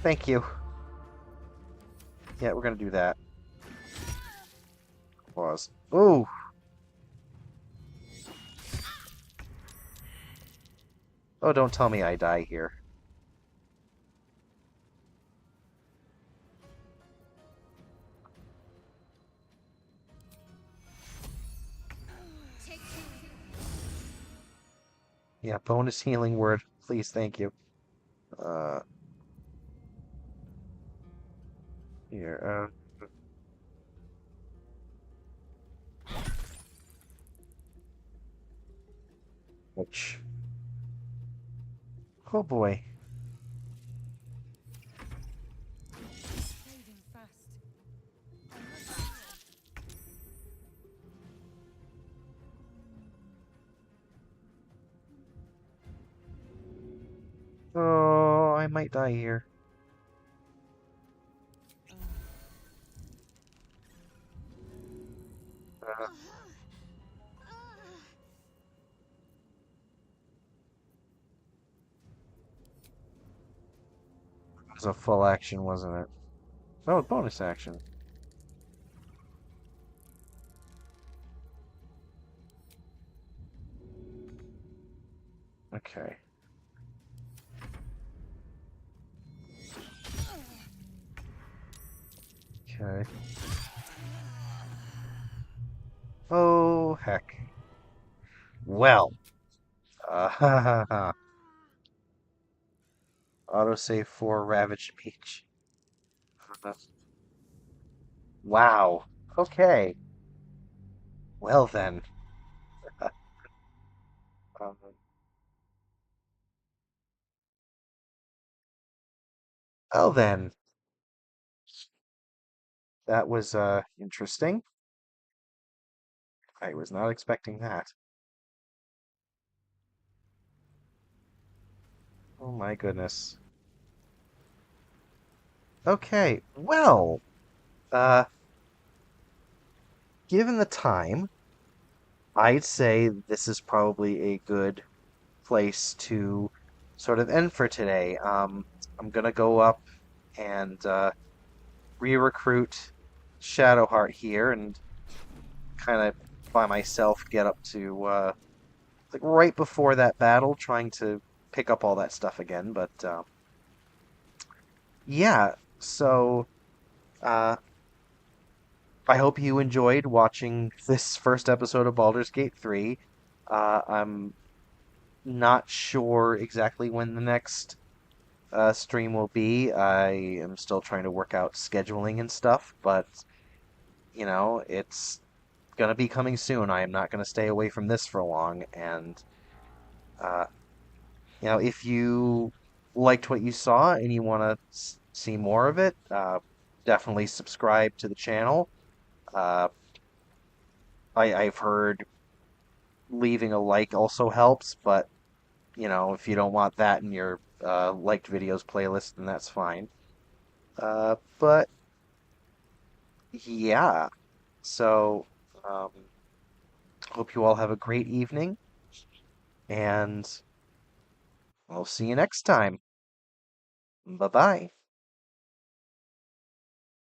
thank you. Yeah, we're gonna do that. Pause. Ooh! Oh, don't tell me I die here. Yeah, bonus healing word. Please, thank you. Here, Ouch. Oh boy. Fading fast. Oh, I might die here. It was a full action, wasn't it? Oh, bonus action. Okay. Okay. Oh, heck. Well. Ha ha ha. Autosave for Ravaged Beach. Wow. Okay. Well then. Um, well then. That was interesting. I was not expecting that. Oh my goodness. Okay, well, given the time, I'd say this is probably a good place to sort of end for today. I'm gonna go up and re-recruit Shadowheart here and kind of by myself get up to like right before that battle, trying to pick up all that stuff again. But yeah, so uh, I hope you enjoyed watching this first episode of Baldur's Gate 3. I'm not sure exactly when the next stream will be. I am still trying to work out scheduling and stuff, but it's gonna be coming soon. I am not gonna stay away from this for long, and uh, if you liked what you saw and you want to see more of it, definitely subscribe to the channel. Uh, I've heard leaving a like also helps, but if you don't want that in your liked videos playlist, then that's fine. But yeah, so hope you all have a great evening, and I'll see you next time. Bye bye.